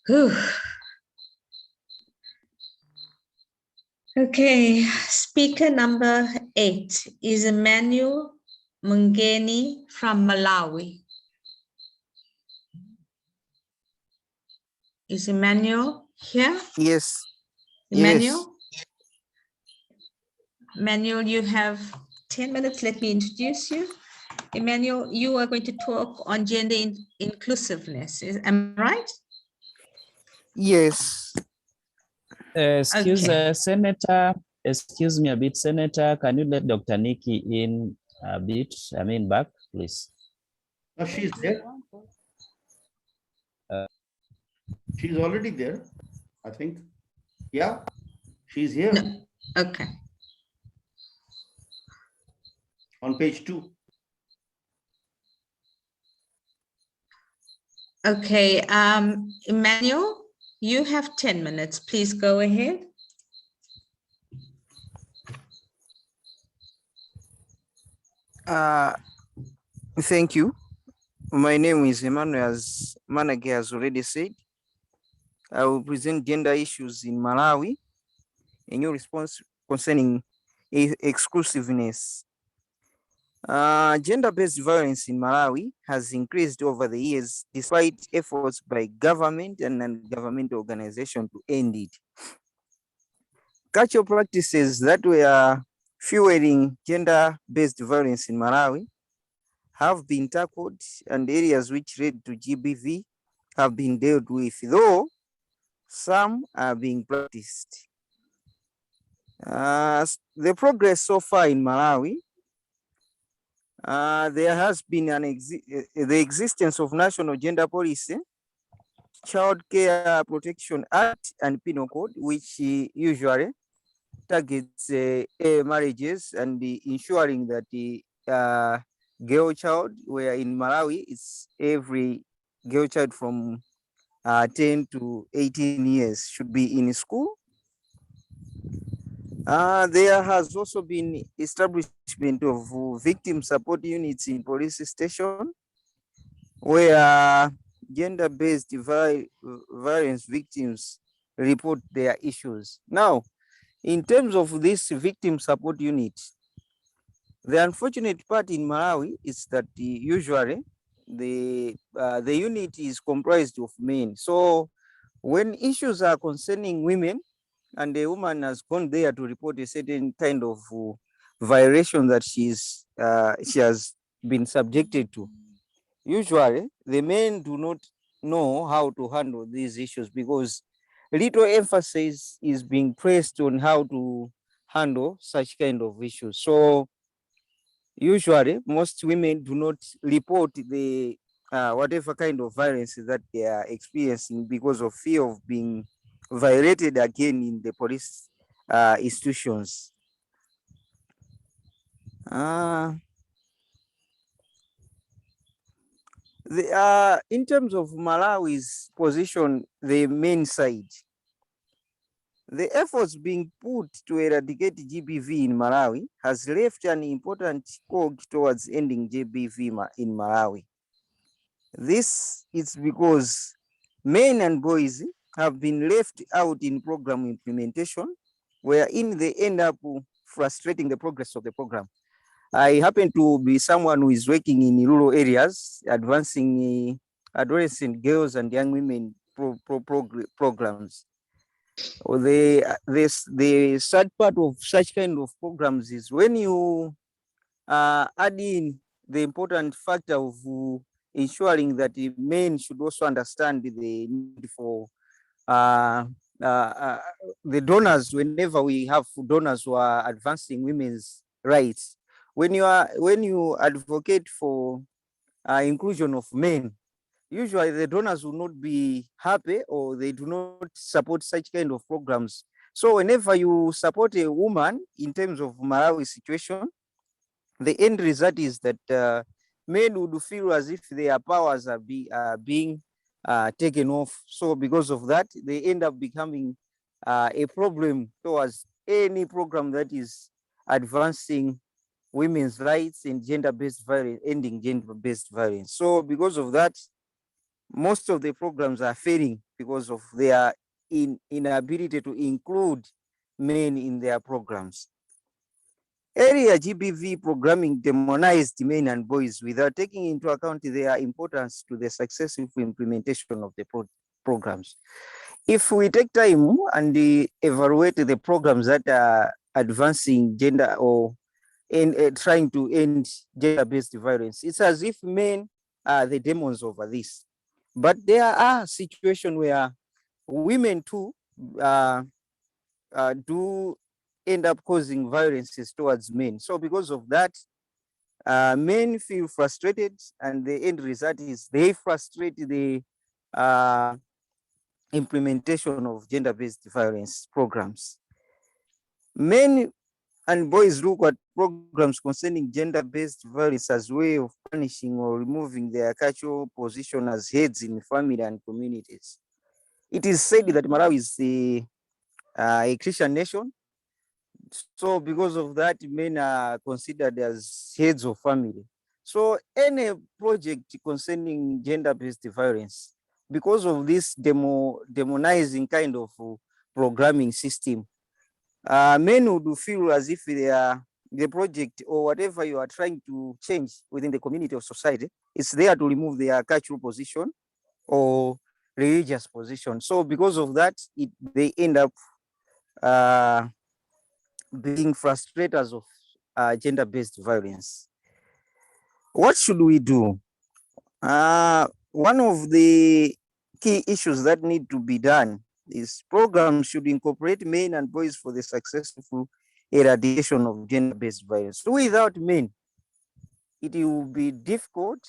Whew. Okay, speaker number 8 is Emmanuel Mungeni from Malawi. Is Emmanuel here? Yes. Emmanuel? Yes. Emmanuel, you have 10 minutes. Let me introduce you. Emmanuel, you are going to talk on gender inclusiveness. Am I right? Yes. Senator, excuse me a bit, Senator. Can you let Dr. Nikki in a bit? I mean, back, please. No, she's there. She's already there, I think. Yeah, she's here. No. Okay. On page 2. Okay, Emmanuel, you have 10 minutes. Please go ahead. Thank you. My name is Emmanuel, as Manage has already said. I will present gender issues in Malawi, a new response concerning exclusiveness. Gender-based violence in Malawi has increased over the years despite efforts by government and non-governmental organizations to end it. Cultural practices that were fueling gender-based violence in Malawi have been tackled, and areas which led to GBV have been dealt with, though some are being practiced. The progress so far in Malawi, there has been the existence of national gender policy Child Care Protection Act and Penal Code, which usually targets marriages and ensuring that the girl child, where in Malawi it's every girl child from 10 to 18 years should be in school. There has also been establishment of victim support units in police station, where gender-based violence victims report their issues. Now, in terms of this victim support unit, the unfortunate part in Malawi is that usually the unit is comprised of men. So when issues are concerning women, and the woman has gone there to report a certain kind of violation that she has been subjected to, usually the men do not know how to handle these issues because little emphasis is being placed on how to handle such kind of issues. So usually most women do not report the whatever kind of violence that they are experiencing because of fear of being violated again in the police institutions. In terms of Malawi's position, the main side, the efforts being put to eradicate GBV in Malawi has left an important cog towards ending GBV in Malawi. This is because men and boys have been left out in program implementation, wherein they end up frustrating the progress of the program. I happen to be someone who is working in rural areas, advancing adolescent girls and young women programs. The sad part of such kind of programs is when you add in the important factor of ensuring that the men should also understand the need for the donors. Whenever we have donors who are advancing women's rights, when you advocate for inclusion of men, usually the donors will not be happy or they do not support such kind of programs. So whenever you support a woman in terms of Malawi situation, the end result is that men would feel as if their powers are being taken off. So because of that, they end up becoming a problem towards any program that is advancing women's rights and gender-based violence, ending gender-based violence. So because of that, most of the programs are failing because of their inability to include men in their programs. Earlier GBV programming demonized men and boys without taking into account their importance to the successful implementation of the programs. If we take time and evaluate the programs that are advancing gender or trying to end gender-based violence, it's as if men are the demons over this. But there are situations where women too do end up causing violences towards men. So because of that, men feel frustrated, and the end result is they frustrate the implementation of gender-based violence programs. Men and boys look at programs concerning gender-based violence as a way of punishing or removing their cultural position as heads in family and communities. It is said that Malawi is a Christian nation. So because of that, men are considered as heads of family. So any project concerning gender-based violence, because of this demonizing kind of programming system, men would feel as if the project or whatever you are trying to change within the community or society is there to remove their cultural position or religious position. So because of that, they end up being frustrators of gender-based violence. What should we do? One of the key issues that need to be done is programs should incorporate men and boys for the successful eradication of gender-based violence. So without men, it will be difficult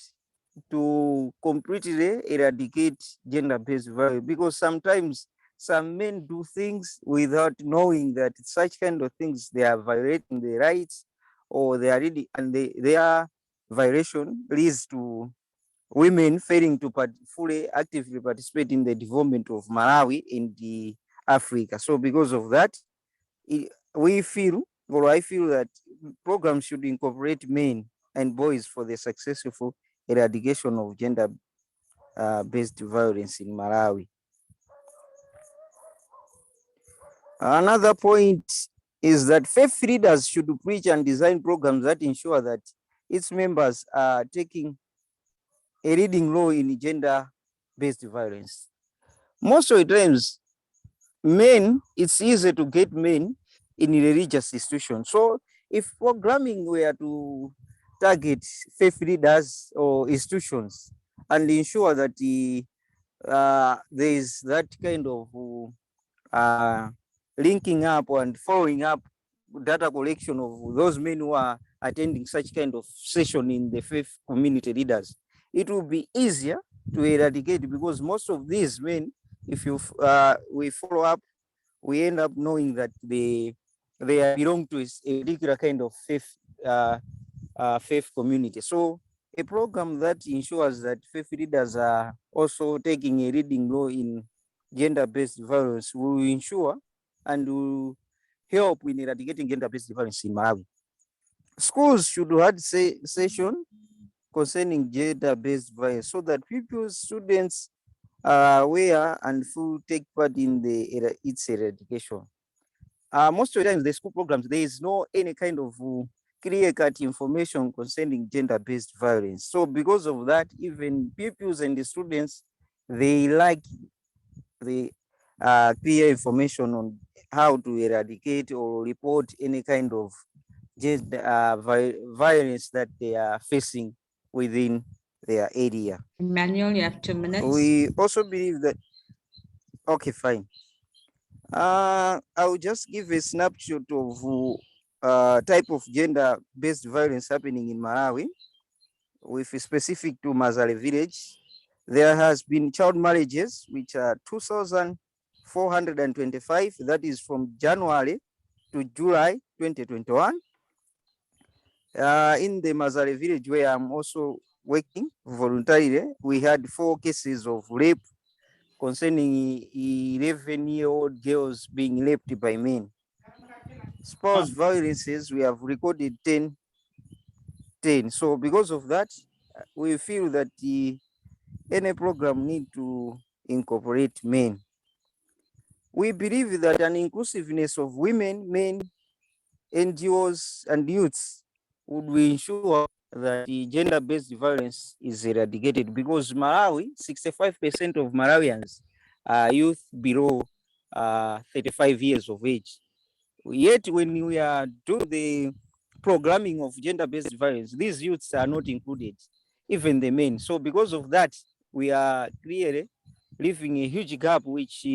to completely eradicate gender-based violence, because sometimes some men do things without knowing that such kind of things, they are violating their rights, or they are really, and their violation leads to women failing to fully actively participate in the development of Malawi in the Africa. So because of that, we feel, or I feel, that programs should incorporate men and boys for the successful eradication of gender-based violence in Malawi. Another point is that faith leaders should preach and design programs that ensure that its members are taking a leading role in gender-based violence. Most of the times, men, it's easy to get men in religious institutions. So if programming were to target faith leaders or institutions and ensure that there is that kind of linking up and following up data collection of those men who are attending such kind of session in the faith community leaders, it will be easier to eradicate, because most of these men, if you we follow up, we end up knowing that they belong to a particular kind of faith community. So a program that ensures that faith leaders are also taking a leading role in gender-based violence will ensure and will help in eradicating gender-based violence in Malawi. Schools should have session concerning gender-based violence so that pupils, students are aware and will take part in its eradication. Most of the times, the school programs, there is no any kind of clear-cut information concerning gender-based violence. So because of that, even pupils and the students, they like the clear information on how to eradicate or report any kind of violence that they are facing within their area. Emmanuel, you have 2 minutes. We also believe that, okay, fine. I will just give a snapshot of type of gender-based violence happening in Malawi, with specific to Mazare village. There has been child marriages, which are 2,425. That is from January to July 2021. In the Mazare village, where I'm also working voluntarily, we had 4 cases of rape concerning 11-year-old girls being raped by men. Spouse violences, we have recorded 10. So because of that, we feel that any program need to incorporate men. We believe that an inclusiveness of women, men, NGOs, and youths would ensure that the gender-based violence is eradicated, because Malawi, 65% of Malawians are youth below 35 years of age. Yet when we are doing the programming of gender-based violence, these youths are not included, even the men. So because of that, we are clearly leaving a huge gap which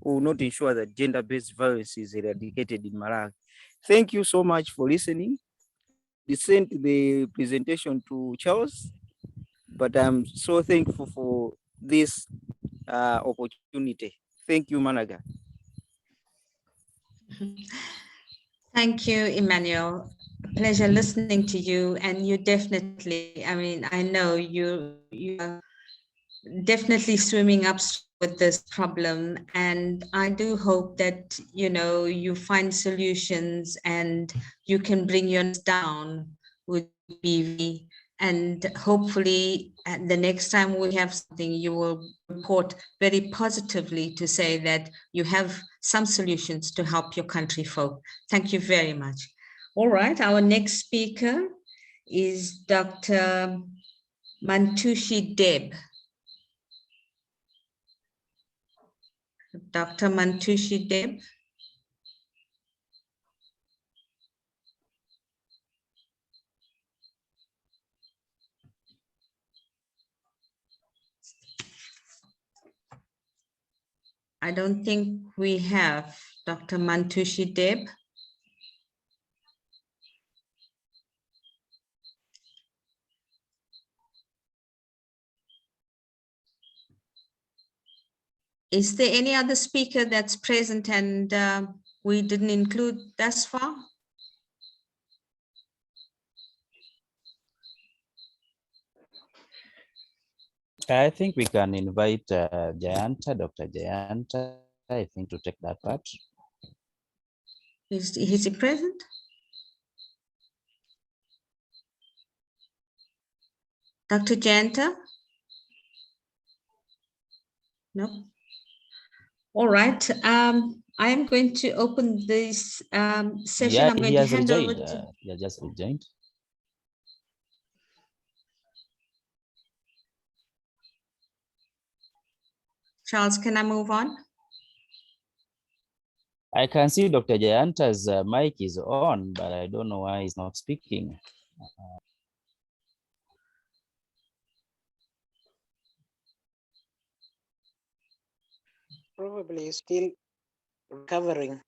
will not ensure that gender-based violence is eradicated in Malawi. Thank you so much for listening. I sent the presentation to Charles, but I'm so thankful for this opportunity. Thank you, Managa. Thank you, Emmanuel. Pleasure listening to you, and you definitely, I mean, I know you are definitely swimming up with this problem, and I do hope that, you know, you find solutions and you can bring yours down with BV, and hopefully the next time we have something, you will report very positively to say that you have some solutions to help your country folk. Thank you very much. All right, our next speaker is Dr. Mantushi Deb. Dr. Mantushi Deb. I don't think we have Dr. Mantushi Deb. Is there any other speaker that's present and we didn't include thus far? I think we can invite Jayanta, Dr. Jayanta, I think, to take that part. Is he present? Dr. Jayanta? No. All right. I am going to open this session. Yeah, I'm going he to has hand over rejoined. to He has just rejoined. Charles. Can I move on? I can see Dr. Jayanta's mic is on, but I don't know why he's not speaking. Probably still recovering.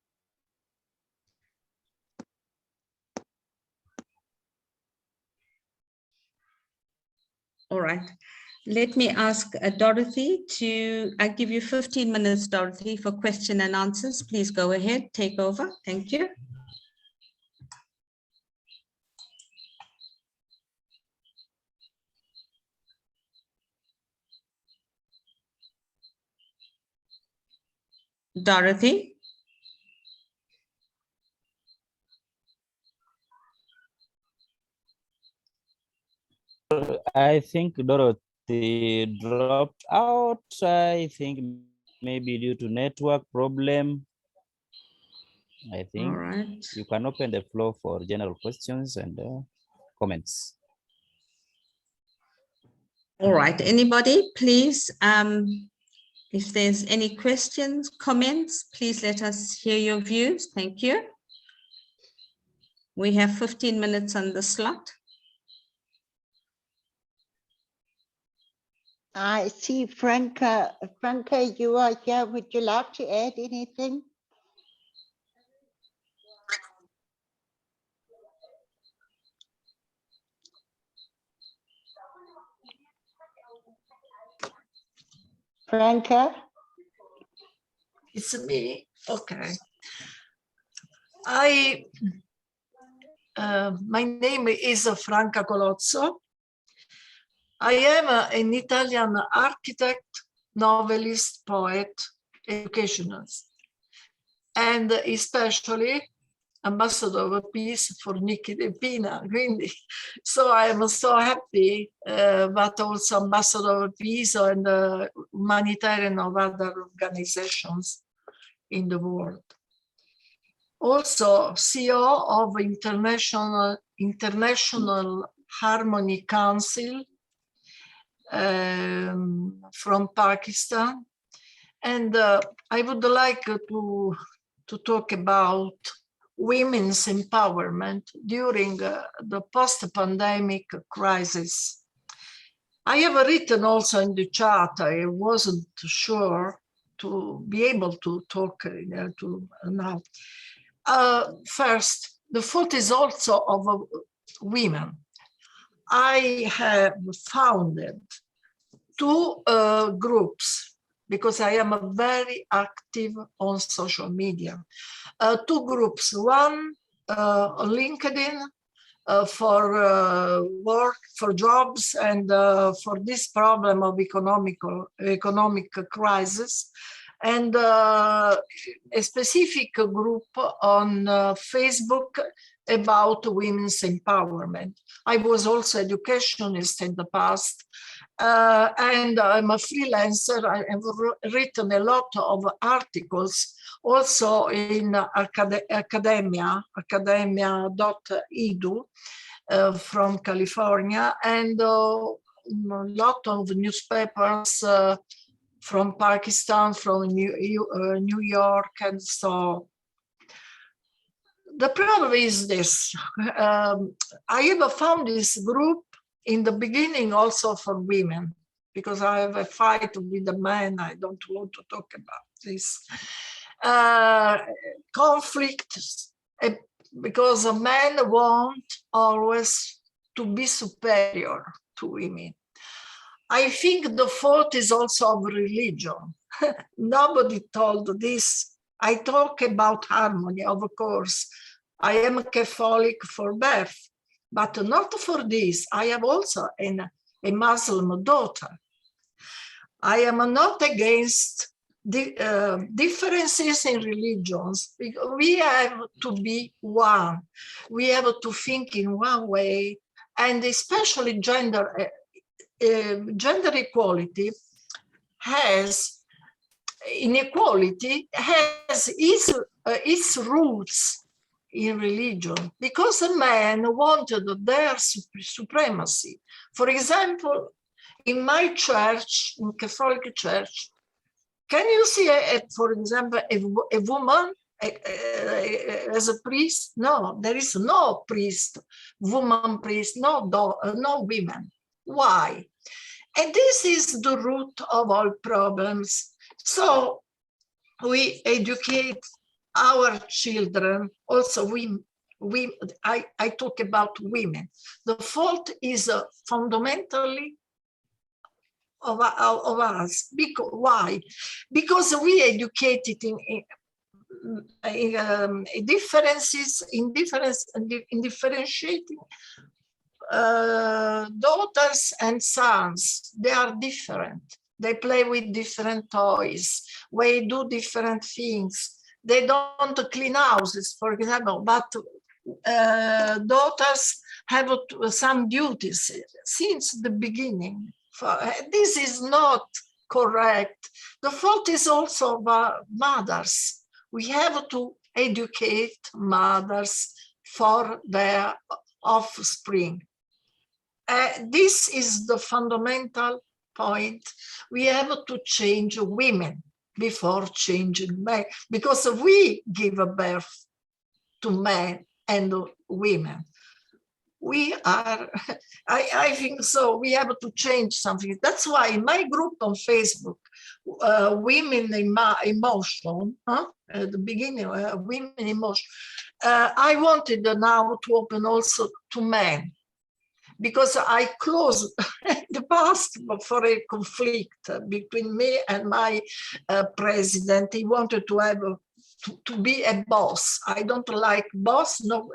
All right. Let me ask Dorothy to, I give you 15 minutes, Dorothy, for question and answers. Please go ahead, take over. Thank you. Dorothy. I think Dorothy dropped out. I think maybe due to network problem. I think All right. you can open the floor for general questions and comments. All right. Anybody, please, if there's any questions, comments, please let us hear your views. Thank you. We have 15 minutes on the slot. I see Franca. Franca, you are here. Would you like to add anything? Franca? It's me. Okay. My name is Franca Colozzo. I am an Italian architect, novelist, poet, educationist, and especially ambassador of peace for Nikki De Pina. Quindi, so I am so happy, but also ambassador of peace and humanitarian of other organizations in the world. Also CEO of International Harmony Council from Pakistan. And I would like to talk about women's empowerment during the post-pandemic crisis. I have written also in the chat, I wasn't sure to be able to talk now. First, the fault is also of women. I have founded two groups because I am very active on social media. Two groups, one on LinkedIn for work, for jobs, and for this problem of economic crisis, and a specific group on Facebook about women's empowerment. I was also educationist in the past, and I'm a freelancer. I have written a lot of articles also in academia.edu from California, and a lot of newspapers from Pakistan, from New York, and so. The problem is this. I have found this group in the beginning also for women, because I have a fight with the men. I don't want to talk about this. Conflicts, because men want always to be superior to women. I think the fault is also of religion. Nobody told this. I talk about harmony, of course. I am a Catholic for birth, but not for this. I have also a Muslim daughter. I am not against the differences in religions. We have to be one. We have to think in one way, and especially gender equality inequality has its roots in religion, because a man wanted their supremacy. For example, in my church, in Catholic Church, can you see, for example, a woman as a priest? No, there is no priest, woman priest, no women. Why? And this is the root of all problems. So we educate our children, also I talk about women. The fault is fundamentally of us. Why? Because we educated in differentiating daughters and sons. They are different. They play with different toys. They do different things. They don't clean houses, for example, but daughters have some duties since the beginning. This is not correct. The fault is also about mothers. We have to educate mothers for their offspring. This is the fundamental point. We have to change women before changing men, because we give birth to men and women. We are, I think so, we have to change something. That's why in my group on Facebook, Women in Emotion, at the beginning, Women in Emotion, I wanted now to open also to men, because I closed the past for a conflict between me and my president. He wanted to have to be a boss. I don't like boss. No,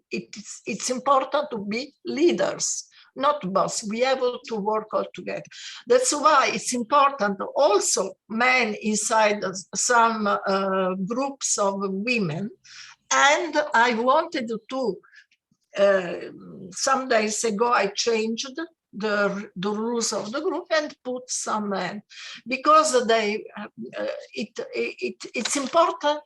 it's important to be leaders, not boss. We have to work all together. That's why it's important also men inside some groups of women. And I wanted to, some days ago, I changed the rules of the group and put some men, because it's important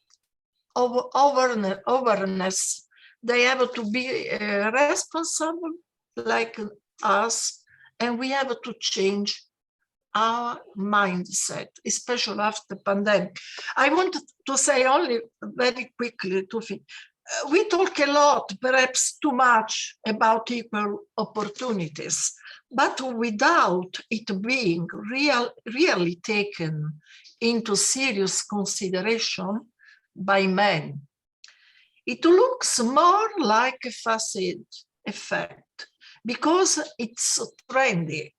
of awareness. They have to be responsible like us, and we have to change our mindset, especially after the pandemic. I want to say only very quickly two things. We talk a lot, perhaps too much, about equal opportunities, but without it being really taken into serious consideration by men. It looks more like a facade effect, because it's trendy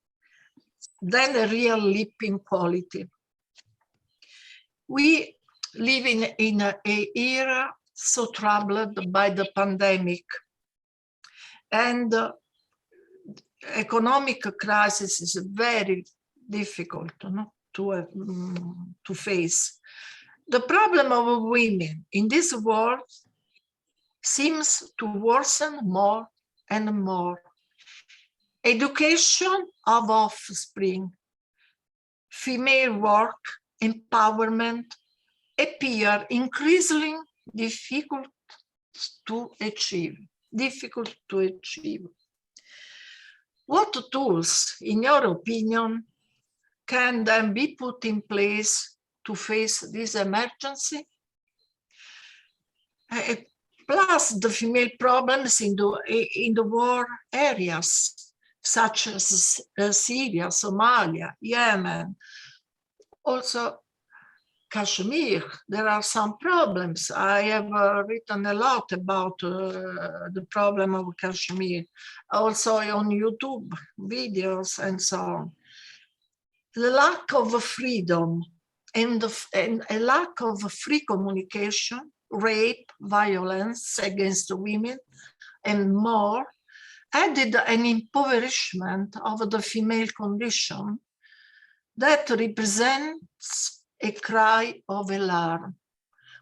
than a real leap in quality. We live in an era so troubled by the pandemic, and economic crisis is very difficult to face. The problem of women in this world seems to worsen more and more. Education of offspring, female work, empowerment appear increasingly difficult to achieve. What tools, in your opinion, can then be put in place to face this emergency? Plus the female problems in the war areas, such as Syria, Somalia, Yemen. Also, Kashmir, there are some problems. I have written a lot about the problem of Kashmir, also on YouTube videos and so on. The lack of freedom and a lack of free communication, rape, violence against women, and more, added an impoverishment of the female condition that represents a cry of alarm,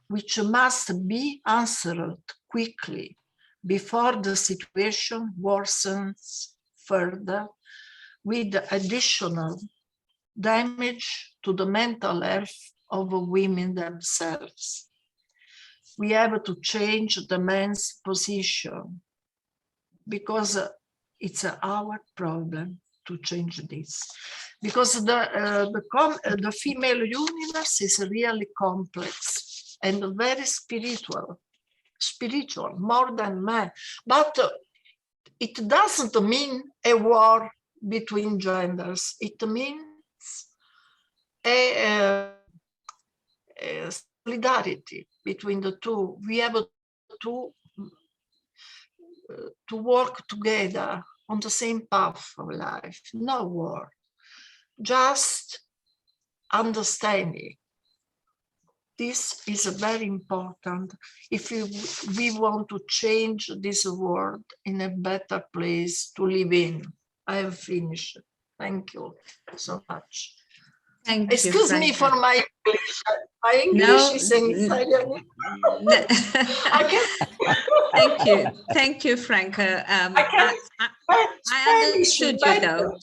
which must be answered quickly before the situation worsens further with additional damage to the mental health of women themselves. We have to change the man's position because it's our problem to change this. Because the female universe is really complex and very spiritual, more than man. But it doesn't mean a war between genders. It means a solidarity between the two. We have to work together on the same path of life. No war, just understanding. This is very important if we want to change this world in a better place to live in. I have finished. Thank you so much. Thank Excuse you, me for my English. My English No, is in Italian. Thank you, Franca. I understood you though.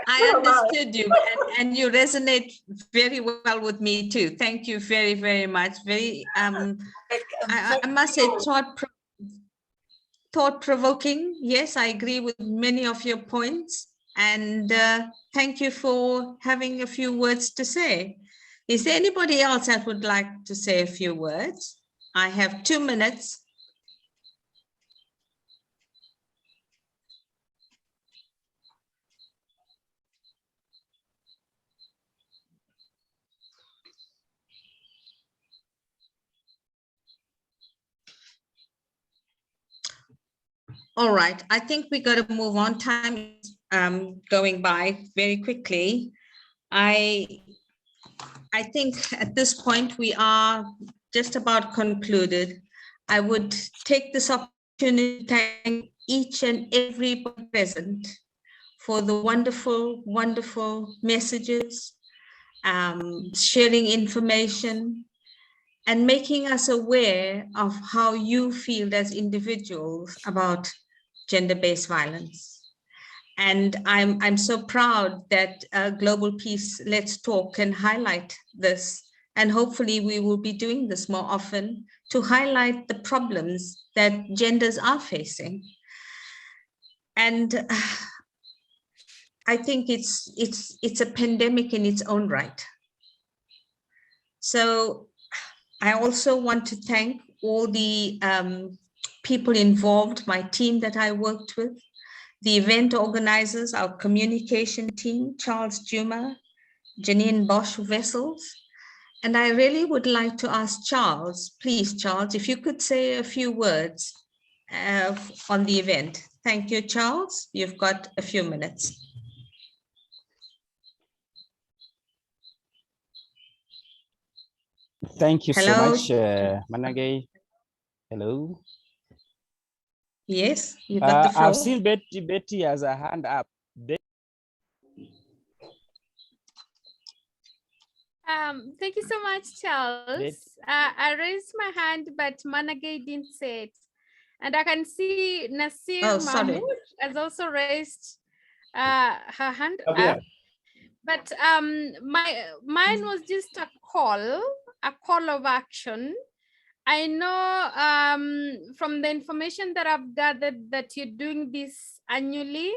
I understood you, and you resonate very well with me too. Thank you very, very much. Very, I must say, thought-provoking. Yes, I agree with many of your points, and thank you for having a few words to say. Is there anybody else that would like to say a few words? I have 2 minutes. All right, I think we got to move on. Time going by very quickly. I think at this point we are just about concluded. I would take this opportunity to thank each and every present for the wonderful, wonderful messages, sharing information, and making us aware of how you feel as individuals about gender-based violence. And I'm so proud that Global Peace Let's Talk can highlight this. And hopefully we will be doing this more often to highlight the problems that genders are facing. And I think it's a pandemic in its own right. So I also want to thank all the people involved, my team that I worked with, the event organizers, our communication team, Charles Juma, Janine Bosch-Vessels. And I really would like to ask Charles, please, Charles, if you could say a few words on the event. Thank you, Charles. You've got a few minutes. Thank you so Hello. much, Manage. Hello. Yes, you got the floor. I've seen Betty has a hand up. Thank you so much, Charles. I raised my hand, but Manage didn't say it. And I can see Nasir Mahmoud has also raised her hand up. But mine was just a call of action. I know from the information that I've gathered that you're doing this annually.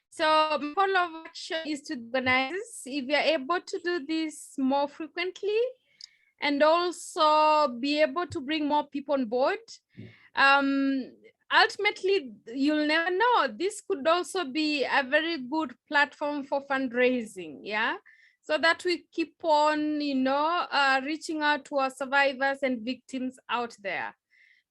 So my call of action is to organize, if you're able to do this more frequently, and also be able to bring more people on board. Ultimately, you'll never know. This could also be a very good platform for fundraising, yeah? so that we keep on, reaching out to our survivors and victims out there.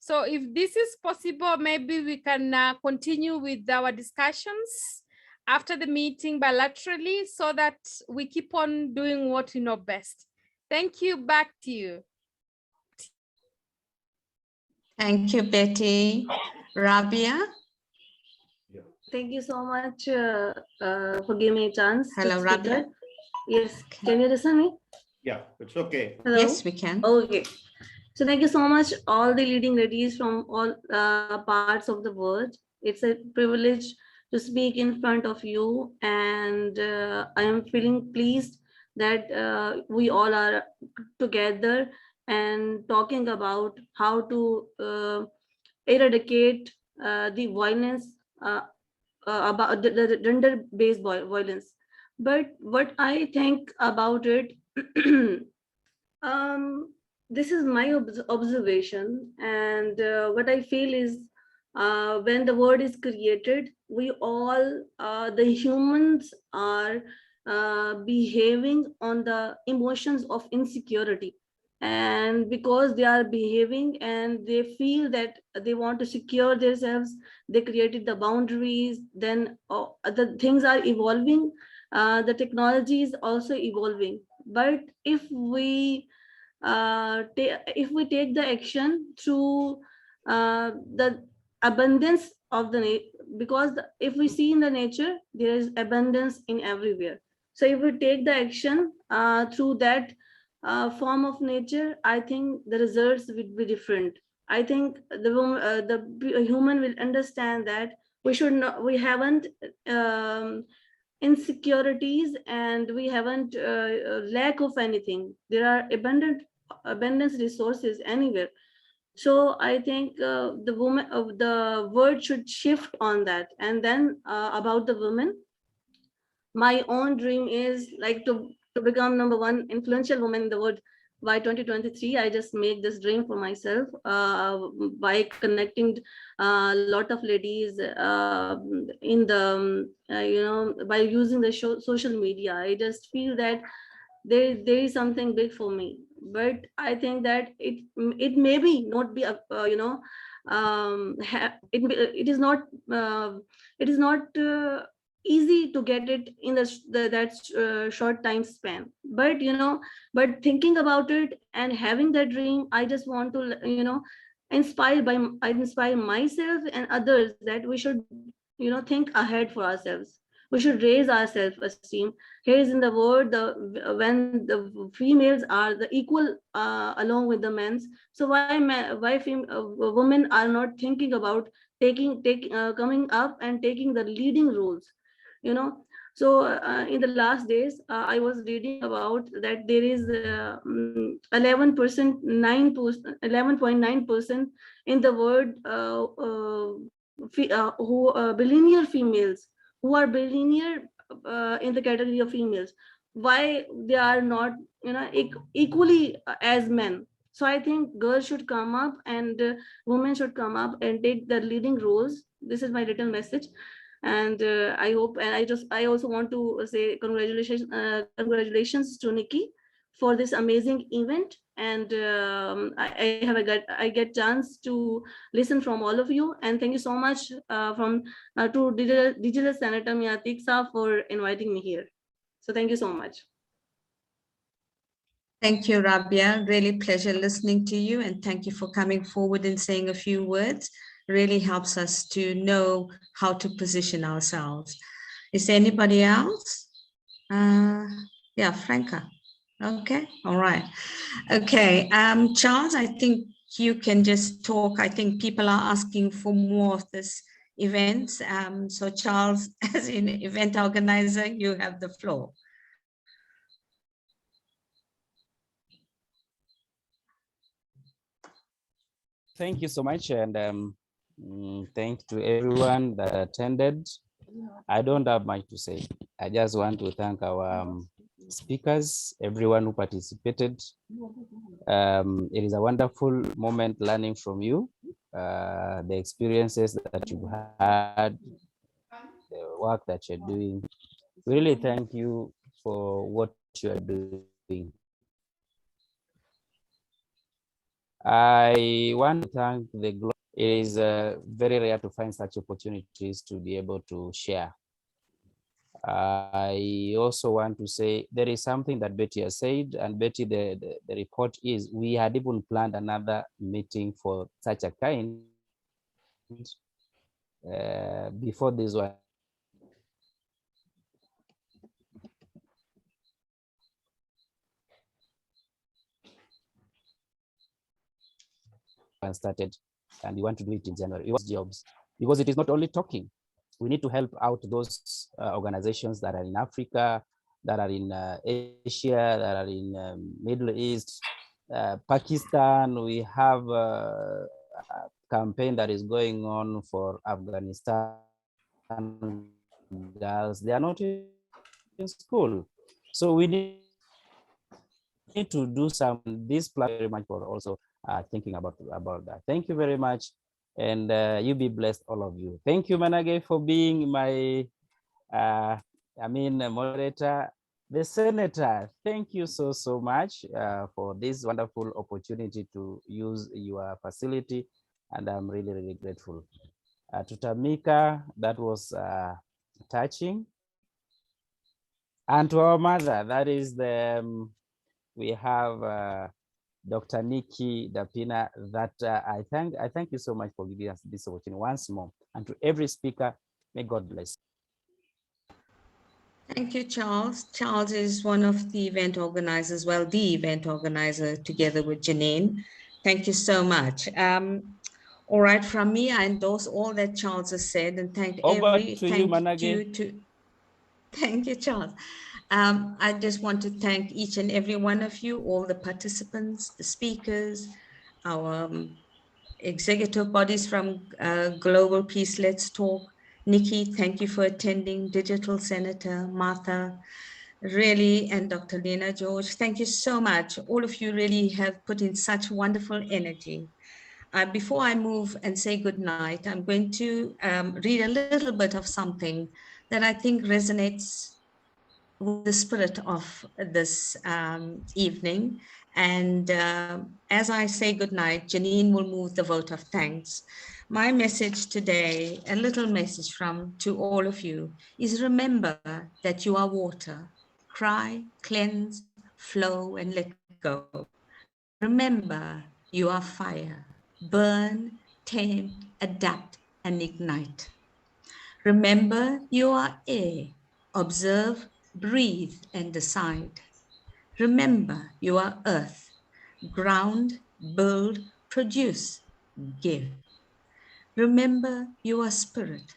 So if this is possible, maybe we can continue with our discussions after the meeting bilaterally so that we keep on doing what we know best. Thank you. Back to you. Thank you, Betty. Rabia? Thank you so much for giving me a chance. Hello, Rabia. Yes, can you listen me? Yeah, it's okay. Hello? Yes, we can. Okay. So thank you so much, all the leading ladies from all parts of the world. It's a privilege to speak in front of you, and I am feeling pleased that we all are together and talking about how to eradicate the violence about the gender-based violence. But what I think about it, this is my observation, and what I feel is when the word is created, we all, the humans are behaving on the emotions of insecurity. And because they are behaving and they feel that they want to secure themselves, they created the boundaries, then the things are evolving, the technology is also evolving. But if we take the action through the abundance of the because if we see in the nature, there is abundance in everywhere. So if we take the action through that form of nature, I think the results will be different. I think the human will understand that we haven't insecurities, and we haven't lack of anything. There are abundance resources anywhere. So I think the word should shift on that. And then about the women, my own dream is like to become #1 influential woman in the world by 2023. I just make this dream for myself by connecting a lot of ladies in the by using the social media. I just feel that there is something big for me. But I think that it maybe not be it is not easy to get it in that short time span. But but thinking about it and having that dream, I just want to I inspire myself and others that we should think ahead for ourselves. We should raise our self-esteem. Here is in the world, when the females are the equal along with the men's. So why women are not thinking about coming up and taking the leading roles? So in the last days, I was reading about that there is 11.9% in the world billionaire females who are billionaire in the category of females. Why they are not equally as men? So I think girls should come up, and women should come up and take the leading roles. This is my little message. And I hope, and I also want to say congratulations to Nikki for this amazing event. And I get chance to listen from all of you. And thank you so much to DigitalSenator Mian Ateeq for inviting me here. So thank you so much. Thank you, Rabia. Really pleasure listening to you, and thank you for coming forward and saying a few words. Really helps us to know how to position ourselves. Is there anybody else? Yeah, Franca. Okay, all right. Okay, Charles, I think you can just talk. I think people are asking for more of this events. So Charles, as an event organizer, you have the floor. Thank you so much, and thanks to everyone that attended. I don't have much to say. I just want to thank our speakers, everyone who participated. It is a wonderful moment learning from you, the experiences that you've had, the work that you're doing. Really thank you for what you are doing. I want to thank the global. It is very rare to find such opportunities to be able to share. I also want to say there is something that Betty has said, and Betty, the report is we had even planned another meeting for such a kind before this one. Started, and we want to do it in January. It was jobs, because it is not only talking. We need to help out those organizations that are in Africa, that are in Asia, that are in Middle East, Pakistan. We have a campaign that is going on for Afghanistan girls. They are not in school, so we need to do some. This plan very much for also thinking about that. Thank you very much. And you be blessed, all of you. Thank you, Manage, for being my, moderator. The Senator, thank you so much for this wonderful opportunity to use your facility. And I'm really grateful. To Tamika, that was touching. And to our mother, that is the, we have Dr. Nikki Dapina, that I thank you so much for giving us this opportunity once more. And to every speaker, may God bless. Thank you, Charles. Charles is one of the event organizers, well, the event organizer together with Janine. Thank you so much. All right, from me, I endorse all that Charles has said and thank Thank you, Charles. I just want to thank each and every one of you, all the participants, the speakers, our executive bodies from Global Peace Let's Talk. Nikki, thank you for attending. Digital Senator, Martha, really, and Dr. Lena George, thank you so much. All of you really have put in such wonderful energy. Before I move and say good night, I'm going to read a little bit of something that I think resonates with the spirit of this evening. And as I say goodnight, Janine will move the vote of thanks. My message today, a little message to all of you, is remember that you are water. Cry, cleanse, flow, and let go. Remember you are fire. Burn, tame, adapt, and ignite. Remember you are air. Observe, breathe, and decide. Remember you are earth. Ground, build, produce, give. Remember you are spirit.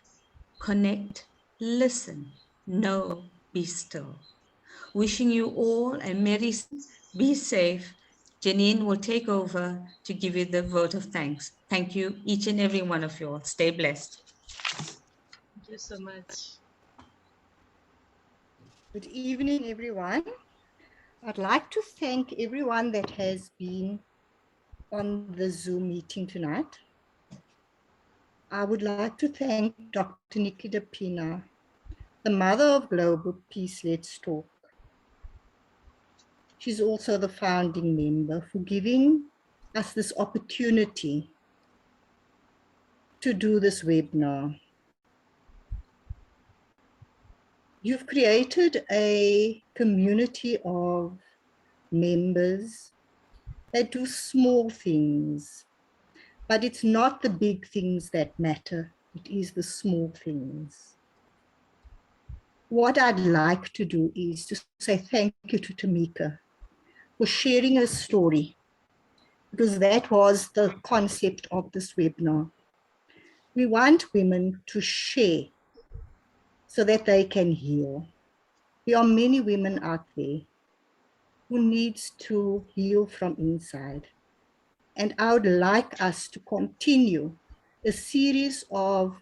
Connect, listen, know, be still. Wishing you all a merry, be safe. Janine will take over to give you the vote of thanks. Thank you, each and every one of you all. Stay blessed. Thank you so much. Good evening, everyone. I'd like to thank everyone that has been on the Zoom meeting tonight. I would like to thank Dr. Nikki Dapina, the mother of Global Peace Let's Talk. She's also the founding member, for giving us this opportunity to do this webinar. You've created a community of members that do small things, but it's not the big things that matter. It is the small things. What I'd like to do is to say thank you to Tamika for sharing her story, because that was the concept of this webinar. We want women to share so that they can heal. There are many women out there who needs to heal from inside. And I would like us to continue a series of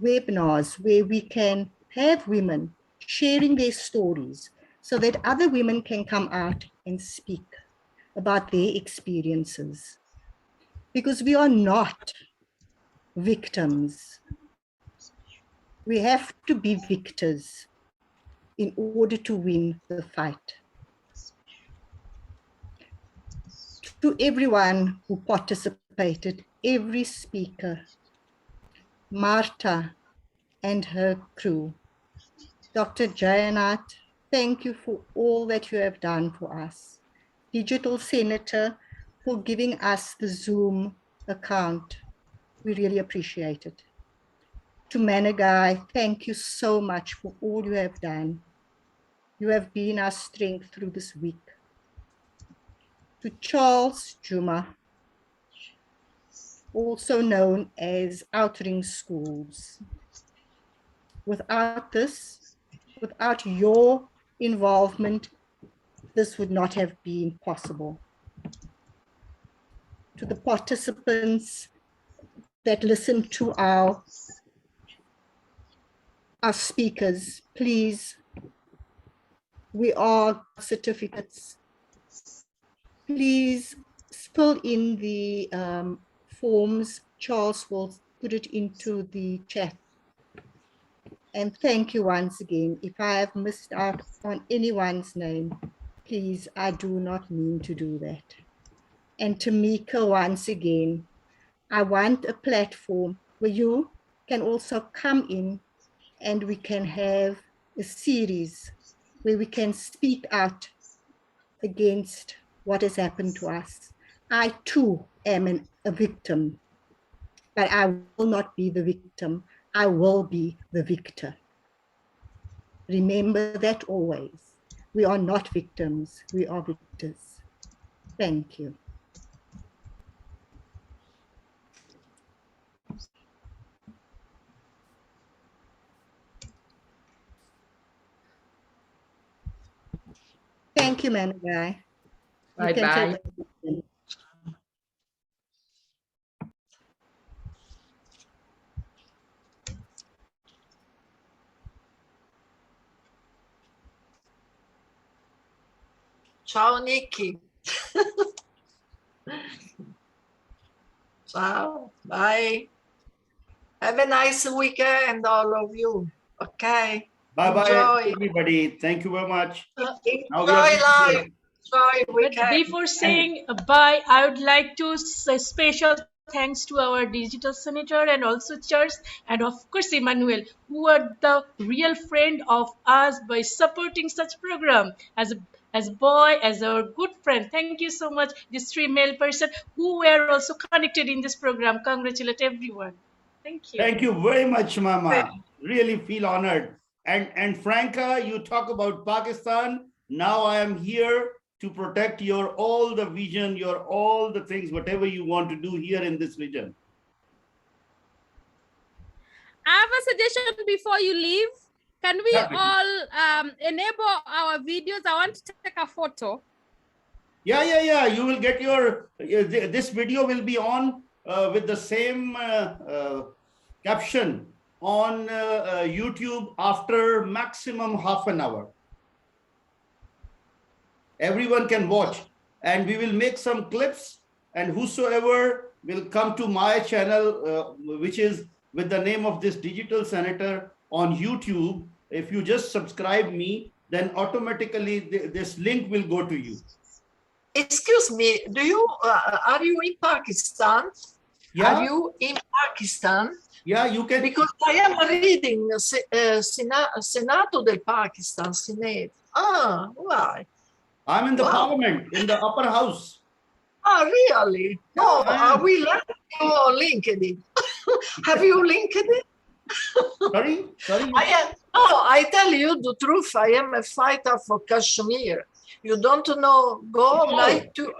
webinars where we can have women sharing their stories so that other women can come out and speak about their experiences. Because we are not victims. We have to be victors in order to win the fight. To everyone who participated, every speaker, Marta and her crew, Dr. Jayannath, thank you for all that you have done for us. DigitalSenator, for giving us the Zoom account. We really appreciate it. To Managai, thank you so much for all you have done. You have been our strength through this week. To Charles Juma, also known as Outering Schools. Without this, without your involvement, this would not have been possible. To the participants that listened to our speakers, please, we are certificates. Please fill in the forms. Charles will put it into the chat. And thank you once again. If I have missed out on anyone's name, please, I do not mean to do that. And Tamika, once again, I want a platform where you can also come in and we can have a series where we can speak out against what has happened to us. I too am a victim, but I will not be the victim. I will be the victor. Remember that always. We are not victims, we are victors. Thank you. Thank you, Managai. Bye-bye. Ciao, Nikki. Ciao. Bye. Have a nice weekend, all of you. Okay. Bye-bye, everybody. Thank you very much. Enjoy life. Enjoy weekend. But before saying bye, I would like to say special thanks to our digital senator and also Church and of course Emmanuel, who are the real friend of us by supporting such program as a boy, as our good friend. Thank you so much, these three male person who were also connected in this program. Congratulate everyone. Thank you. Thank you very much, Mama. Really feel honored. And Franca, you talk about Pakistan. Now I am here to protect your all the vision, your all the things, whatever you want to do here in this region. I have a suggestion before you leave. Can we all enable our videos? I want to take a photo. Yeah. You will get your, this video will be on with the same caption on YouTube after maximum half an hour. Everyone can watch, and we will make some clips, and whosoever will come to my channel, which is with the name of this Digital Senator on YouTube, if you just subscribe me, then automatically this link will go to you. Excuse me, do you are you in Pakistan? Yeah. Are you in Pakistan? Yeah, you can. Because I am reading Senato del Pakistan, Senate. Ah, why? I'm in the parliament, in the upper house. Oh, really? No, we like you on LinkedIn. Have you LinkedIn? Sorry? I tell you the truth. I am a fighter for Kashmir. You don't know, go like to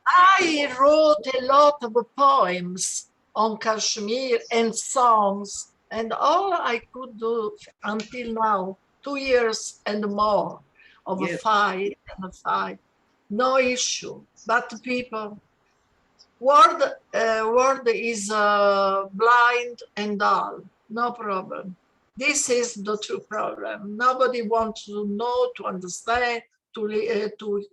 I wrote a lot of poems on Kashmir and songs, and all I could do until now, 2 years and more of a fight and a fight, no issue. But people, world is blind and dull, no problem. This is the true problem. Nobody wants to know, to understand, to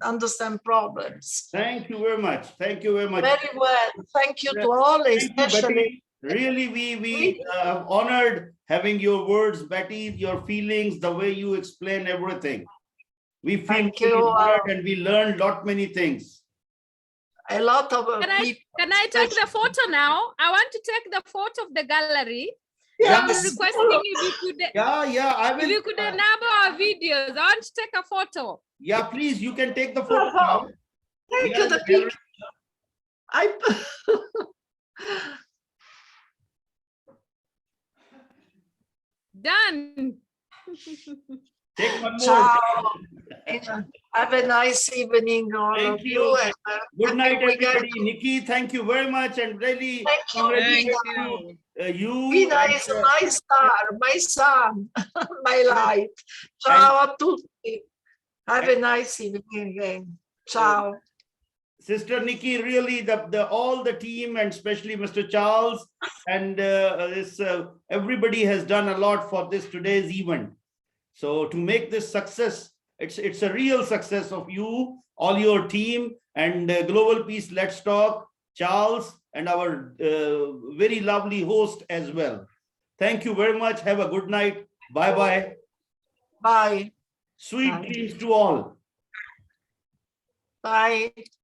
understand problems. Thank you very much. Thank you very much. Very well. Thank you to all, especially Really, we honored having your words, Betty, your feelings, the way you explain everything. We feel Thank you. honored and we learned many things. A lot of people. Can I take the photo now? I want to take the photo of the gallery. Yes. I'm requesting if you could. Yeah, I will. If you could enable our videos, I want to take a photo. Yeah, please, you can take the photo now. Thank you, the picture. Done. Take one more. Ciao. Have a nice evening, all Thank of you. And, good night, we got- everybody. Nikki, thank you very much, and really Thank you. congratulations Thank to you. Vida is my star, my son, my life. Ciao a tutti. Have a nice evening again. Ciao. Sister Nikki, really all the team, and especially Mr. Charles and everybody has done a lot for this today's event. So to make this success, it's a real success of you, all your team, and Global Peace Let's Talk, Charles, and our very lovely host as well. Thank you very much. Have a good night. Bye-bye. Bye. Sweet dreams to all. Bye.